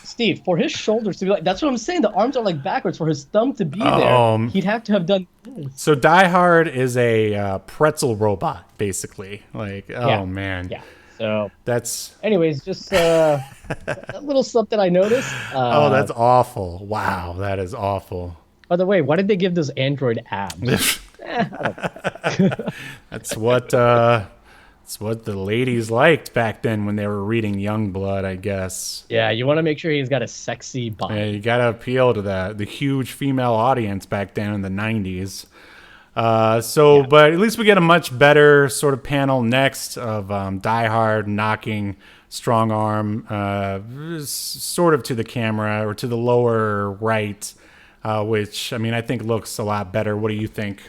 Steve, for his shoulders to be like, that's what I'm saying. The arms are like backwards. For his thumb to be there, he'd have to have done this. So Die Hard is a pretzel robot, basically. Like, man. Yeah. So that's. Anyways, just a little something I noticed. That's awful. Wow, that is awful. By the way, why did they give those android abs? That's what It's what the ladies liked back then when they were reading Youngblood, I guess. Yeah, you want to make sure he's got a sexy body. Yeah, you got to appeal to the huge female audience back then in the 90s. But at least we get a much better sort of panel next of Die Hard knocking Strong Arm sort of to the camera or to the lower right, which, I mean, I think looks a lot better. What do you think?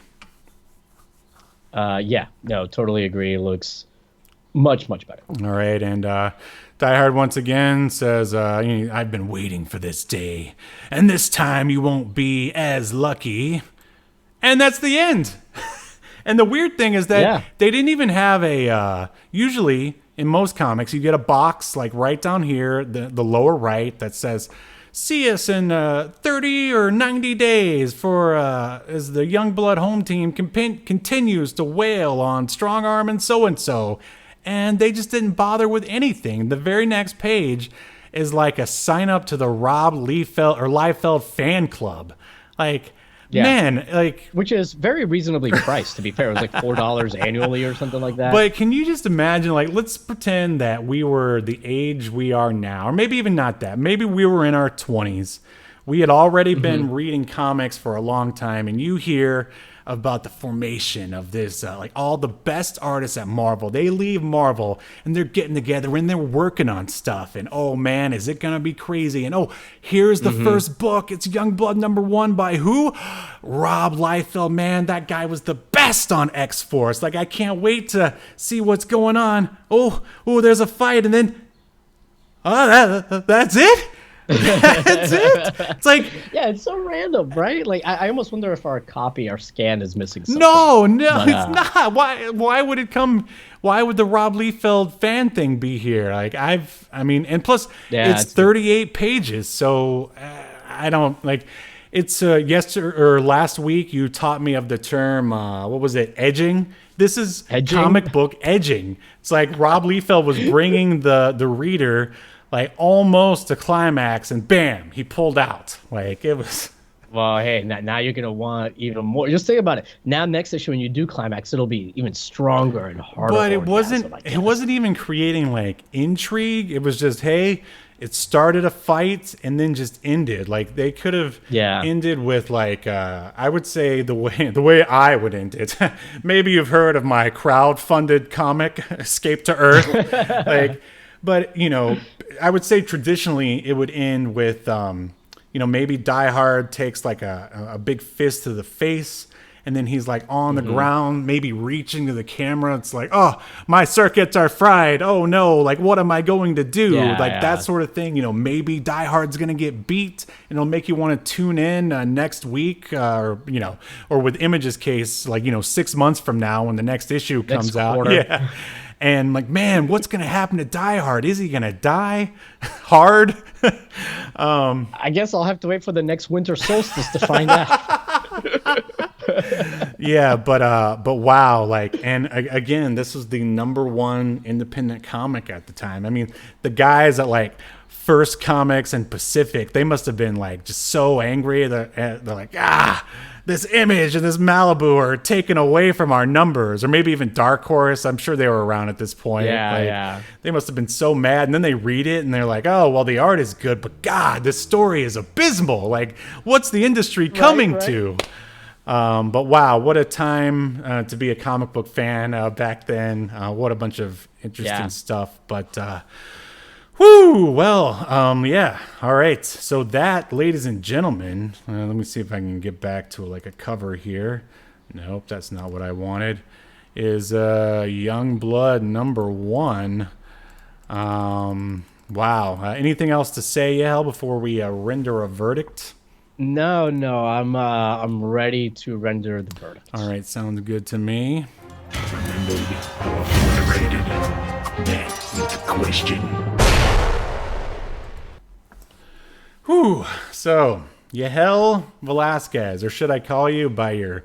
Totally agree. It looks much better. All right, and Die Hard once again says, I've been waiting for this day, and this time you won't be as lucky. And that's the end. And the weird thing is that they didn't even have usually in most comics, you get a box like right down here, the lower right, that says, see us in 30 or 90 days for as the Youngblood home team continues to wail on Strong Arm and so. And they just didn't bother with anything. The very next page is like a sign up to the Rob Liefeld fan club. Like, man, like, which is very reasonably priced, to be fair. It was like $4 annually or something like that. But can you just imagine, like, let's pretend that we were the age we are now, or maybe even not that. Maybe we were in our 20s. We had already been reading comics for a long time, and you hear about the formation of this, like all the best artists at Marvel. They leave Marvel and they're getting together and they're working on stuff. And oh man, is it gonna be crazy? And oh, here's the first book. It's Youngblood #1 by who? Rob Liefeld. Man, that guy was the best on X-Force. Like, I can't wait to see what's going on. Oh, there's a fight, and then that's it. That's it. It's like, yeah, it's so random, right? Like, I almost wonder if our scan is missing something. No, it's not. Why would it come? Why would the Rob Liefeld fan thing be here? Like, and plus, it's 38 pages, so I don't like. It's last week you taught me of the term. What was it? Edging. This is comic book edging. It's like Rob Liefeld was bringing the reader, like, almost to climax, and bam, he pulled out. Like, it was. Well, hey, now you're gonna want even more. Just think about it. Now, next issue, when you do climax, it'll be even stronger and harder. But it wasn't even creating like intrigue. It was just, hey, it started a fight and then just ended. Like, they could have ended with like I would say the way I would end it. Maybe you've heard of my crowd-funded comic, Escape to Earth, like. But, I would say traditionally it would end with, maybe Die Hard takes like a big fist to the face, and then he's like on the ground, maybe reaching to the camera. It's like, oh, my circuits are fried. Oh no, like, what am I going to do? That sort of thing. Maybe Die Hard's going to get beat, and it'll make you want to tune in next week, or with Image's case, like, 6 months from now when the next issue comes out. Yeah. And like, man, what's going to happen to Die Hard? Is he going to die hard? I guess I'll have to wait for the next winter solstice to find out. Yeah, but wow, like, and again, this was the #1 independent comic at the time. I mean, the guys at like First Comics and Pacific, they must have been like just so angry that they're like, this Image and this Malibu are taken away from our numbers. Or maybe even Dark Horse. I'm sure they were around at this point. Yeah. They must have been so mad. And then they read it and they're like, oh, well, the art is good, but God, this story is abysmal. Like, what's the industry coming to? But wow, what a time to be a comic book fan back then. What a bunch of interesting stuff. But whoo, well, all right. So that, ladies and gentlemen, let me see if I can get back to like a cover here. Nope, that's not what I wanted. Is Youngblood #1. Wow. Anything else to say, Yahel, before we render a verdict? No, I'm ready to render the verdict. All right, sounds good to me. Remember, or rated. That's the question. Whew. So, Yahel Velazquez, or should I call you by your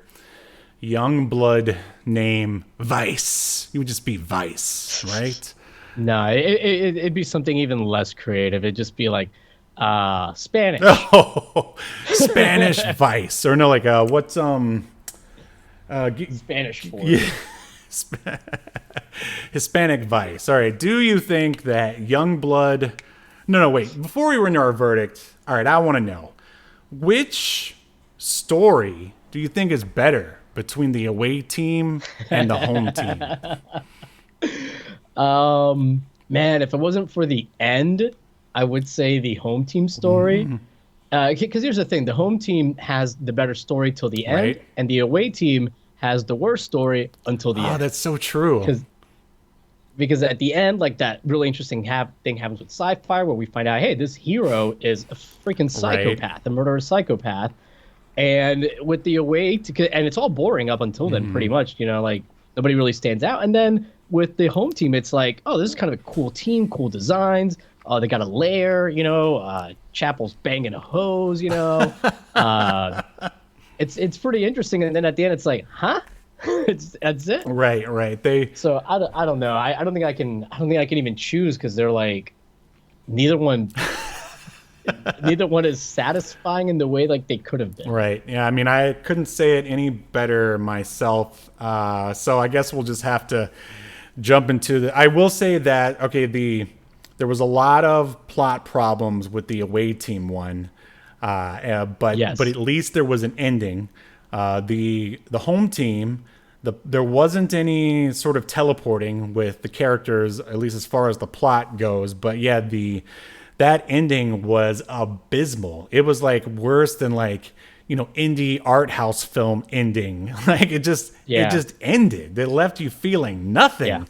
Youngblood name, Vice? You would just be Vice, right? No, it'd be something even less creative. It'd just be like Spanish. Oh, Spanish Vice, or no, like what's Spanish for yeah, Hispanic Vice. All right. Do you think that Youngblood? No, wait. Before we render our verdict, all right, I want to know which story do you think is better between the away team and the home team? Man, if it wasn't for the end, I would say the home team story. Because here's the thing: the home team has the better story till the end, Right. and the away team has the worst story until the Oh, end. that's so true. Because at the end, like that really interesting thing happens with sci-fi where we find out, hey, this hero is a freaking psychopath, a murderous psychopath. And with the away, and it's all boring up until then, pretty much, like nobody really stands out. And then with the home team, it's like, oh, this is kind of a cool team, cool designs. They got a lair, Chapel's banging a hose, it's pretty interesting. And then at the end, it's like, huh? That's it. Right. So I don't know. I don't think I can even choose because they're like neither one is satisfying in the way like they could have been. Right. Yeah. I mean, I couldn't say it any better myself. So I guess we'll just have to jump into the. I will say that there was a lot of plot problems with the away team one, but Yes. at least there was an ending. The home team. There wasn't any sort of teleporting with the characters, at least as far as the plot goes. But yeah, that ending was abysmal. It was like worse than indie art house film ending. Like it just ended. It left you feeling nothing.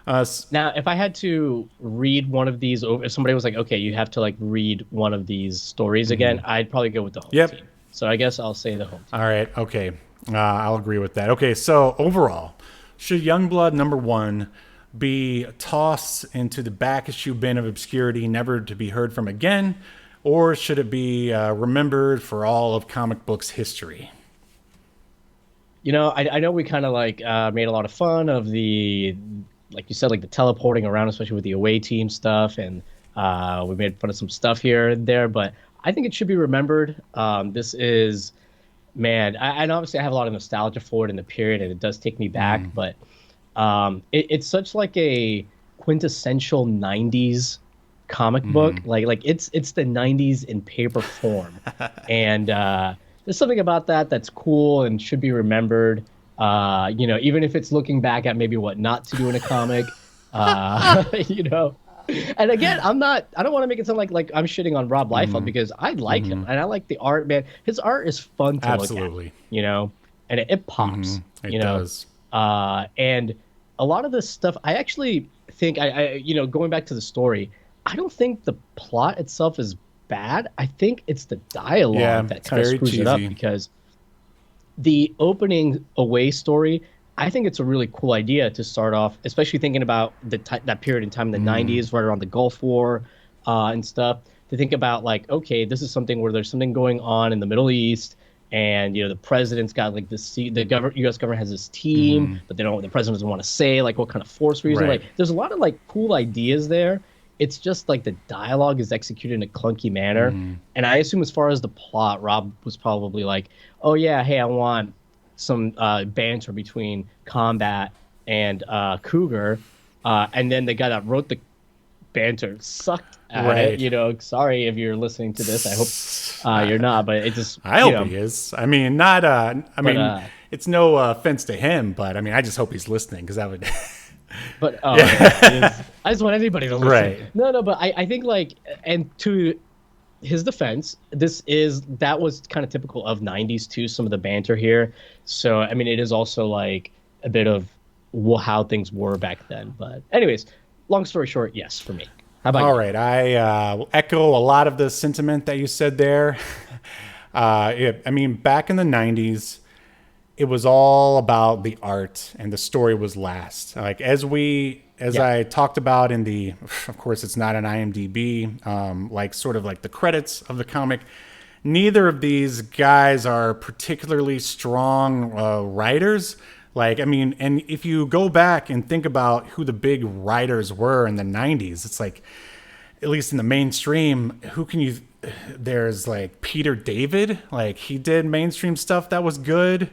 Yeah. Now, if I had to read one of these, if somebody was like, okay, you have to read one of these stories again, I'd probably go with the home team. So I guess I'll say the home team. All right. Okay. I'll agree with that. Okay. So overall, should Youngblood #1 be tossed into the back issue bin of obscurity, never to be heard from again? Or should it be remembered for all of comic books history? I know we kind of made a lot of fun of the, like you said, the teleporting around, especially with the away team stuff. And we made fun of some stuff here and there, but I think it should be remembered. This is, man, and obviously I have a lot of nostalgia for it in the period, and it does take me back, but it's such a quintessential 90s comic book. It's the 90s in paper form. And there's something about that's cool and should be remembered. Even if it's looking back at maybe what not to do in a comic, And again, I don't want to make it sound like I'm shitting on Rob Liefeld because I like him and I like the art, man. His art is fun to look at, and it pops, It does. And a lot of this stuff, I actually think going back to the story, I don't think the plot itself is bad. I think it's the dialogue that kind of screws it up, because the opening away story, I think it's a really cool idea to start off, especially thinking about that period in time in the 90s, right around the Gulf War and stuff, to think about okay, this is something where there's something going on in the Middle East, and the president's got the U.S. government has this team, but the president doesn't want to say what kind of force we're using. Right. There's a lot of cool ideas there. It's just the dialogue is executed in a clunky manner, and I assume as far as the plot, Rob was probably oh yeah, hey, I want some banter between Combat and Cougar, and then the guy that wrote the banter sucked at it. Sorry if you're listening to this. I hope you're not, but it just I hope he is. I mean, not. It's no offense to him, but I mean, I just hope he's listening, because that would. But I just want anybody to listen. Right. No, but I think and to his defense, that was kind of typical of 90s too, some of the banter here. So I mean, it is also a bit of how things were back then. But anyways, long story short, yes, for me. How about you? All right, I will echo a lot of the sentiment that you said there. I mean, back in the 90s, it was all about the art, and the story was last. I talked about in the, of course, it's not an IMDb, sort of the credits of the comic. Neither of these guys are particularly strong writers. And if you go back and think about who the big writers were in the 90s, it's at least in the mainstream, there's Peter David, he did mainstream stuff that was good.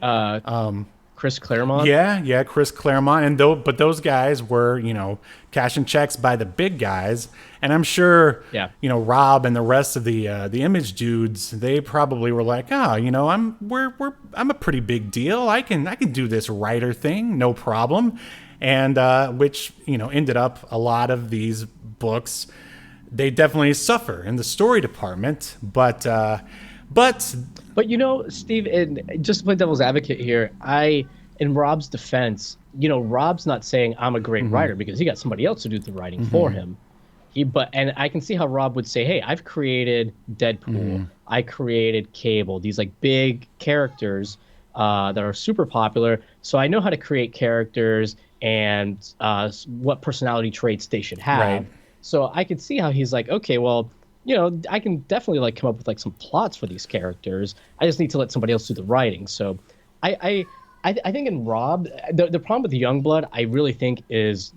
Chris Claremont. Yeah, Chris Claremont, and but those guys were, cashing checks by the big guys, and I'm sure, Rob and the rest of the Image dudes, they probably were like, I'm a pretty big deal. I can do this writer thing, no problem, and which ended up a lot of these books. They definitely suffer in the story department, but. Steve, and just to play devil's advocate here, in Rob's defense, Rob's not saying I'm a great writer because he got somebody else to do the writing for him. And I can see how Rob would say, hey, I've created Deadpool, I created Cable, these like big characters that are super popular, so I know how to create characters and what personality traits they should have. Right. So I could see how he's like, okay, well, I can definitely like come up with like some plots for these characters. I just need to let somebody else do the writing. So I think in Rob, the problem with the Youngblood, I really think is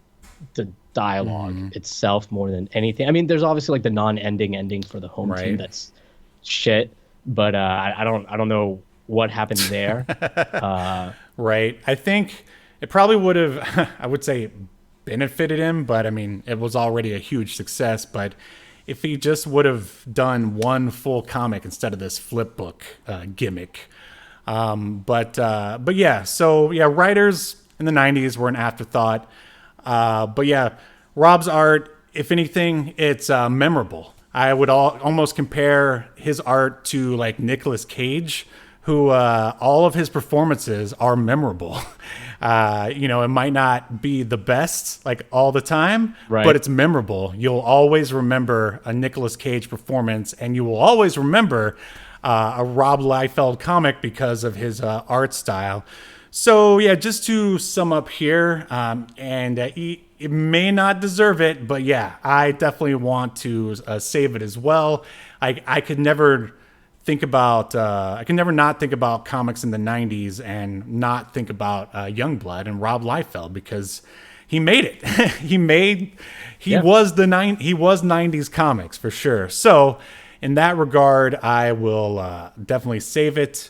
the dialogue itself more than anything. I mean, there's obviously like the non-ending ending for the home team that's shit, but I don't know what happened there. Right. I think it probably would have, I would say, benefited him, but I mean, it was already a huge success. But if he just would have done one full comic instead of this flip book gimmick. But yeah, so yeah, writers in the 90s were an afterthought. But yeah, Rob's art, if anything, it's memorable. I would almost compare his art to like Nicolas Cage, who all of his performances are memorable. It might not be the best like all the time, but it's memorable. You'll always remember a Nicolas Cage performance, and you will always remember a Rob Liefeld comic because of his art style. So yeah, just to sum up here, it may not deserve it, but yeah, I definitely want to save it as well. I could never not think about comics in the 90s and not think about Youngblood and Rob Liefeld, because he made it. He was 90s comics for sure. So in that regard, I will definitely save it.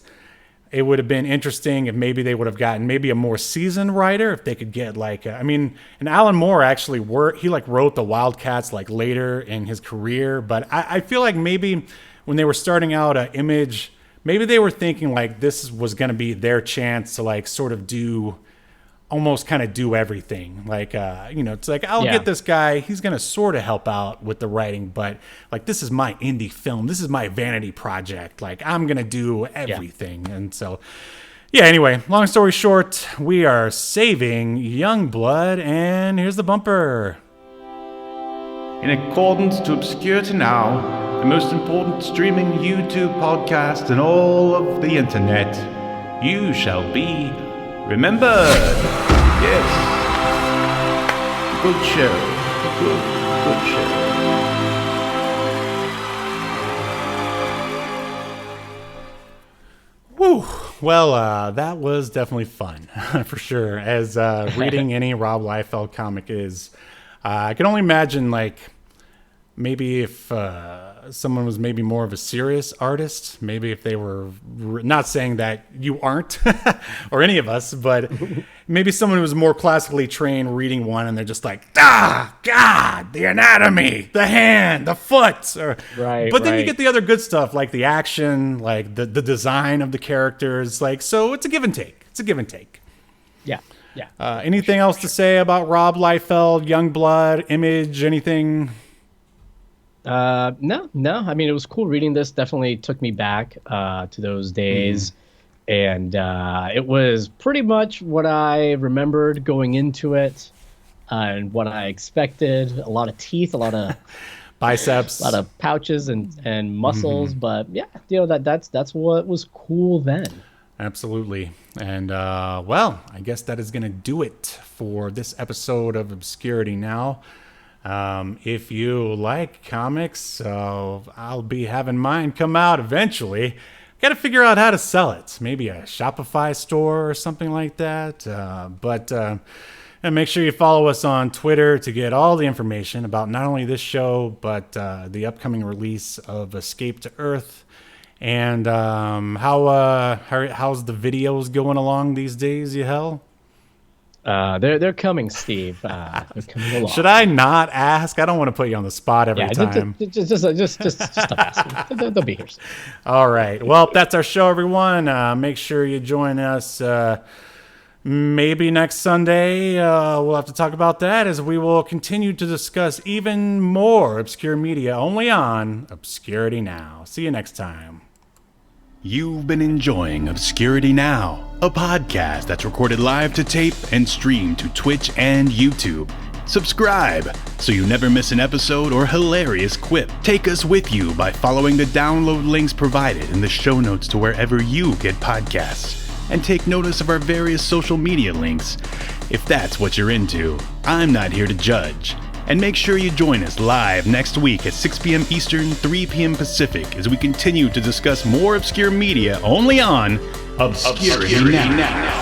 It would have been interesting if maybe they would have gotten maybe a more seasoned writer, if they could get and Alan Moore actually wrote the Wildcats like later in his career, but I feel like maybe when they were starting out Image, maybe they were thinking like this was going to be their chance to like sort of do everything. Like, it's like, I'll get this guy. He's going to sort of help out with the writing, but like, this is my indie film. This is my vanity project. Like, I'm going to do everything. Yeah. And so, yeah, anyway, long story short, we are saving Youngblood, and here's the bumper. In accordance to Obscurity Now, the most important streaming YouTube podcast in all of the internet, you shall be remembered. Yes. Good show. Good show. Woo. Well, that was definitely fun, for sure. As reading any Rob Liefeld comic is, I can only imagine, like, maybe if someone was maybe more of a serious artist, maybe if they were not saying that you aren't or any of us, but maybe someone who was more classically trained reading one and they're just like, God, the anatomy, the hand, the foot. But then you get the other good stuff like the action, like the design of the characters. Like, so it's a give and take. Yeah. Anything else to say about Rob Liefeld, Youngblood, Image, anything? No. I mean, it was cool reading this. Definitely took me back to those days. And it was pretty much what I remembered going into it and what I expected. A lot of teeth, a lot of biceps, a lot of pouches and muscles. But yeah, that's what was cool then. Absolutely. And well, I guess that is going to do it for this episode of Obscurity Now. If you like comics, I'll be having mine come out eventually. Got to figure out how to sell it. Maybe a Shopify store or something like that. And make sure you follow us on Twitter to get all the information about not only this show, but the upcoming release of Escape to Earth And how's the videos going along these days, Yahel? They're coming, Steve. They're coming along. Should I not ask? I don't want to put you on the spot every time. Just stop asking. They'll be here. All right. Well, that's our show, everyone. Make sure you join us. Maybe next Sunday, we'll have to talk about that as we will continue to discuss even more obscure media only on Obscurity Now. See you next time. You've been enjoying Obscurity Now, a podcast that's recorded live to tape and streamed to Twitch and YouTube. Subscribe so you never miss an episode or hilarious quip. Take us with you by following the download links provided in the show notes to wherever you get podcasts. And take notice of our various social media links. If that's what you're into, I'm not here to judge. And make sure you join us live next week at 6 p.m. Eastern, 3 p.m. Pacific as we continue to discuss more obscure media only on Obscurity Now.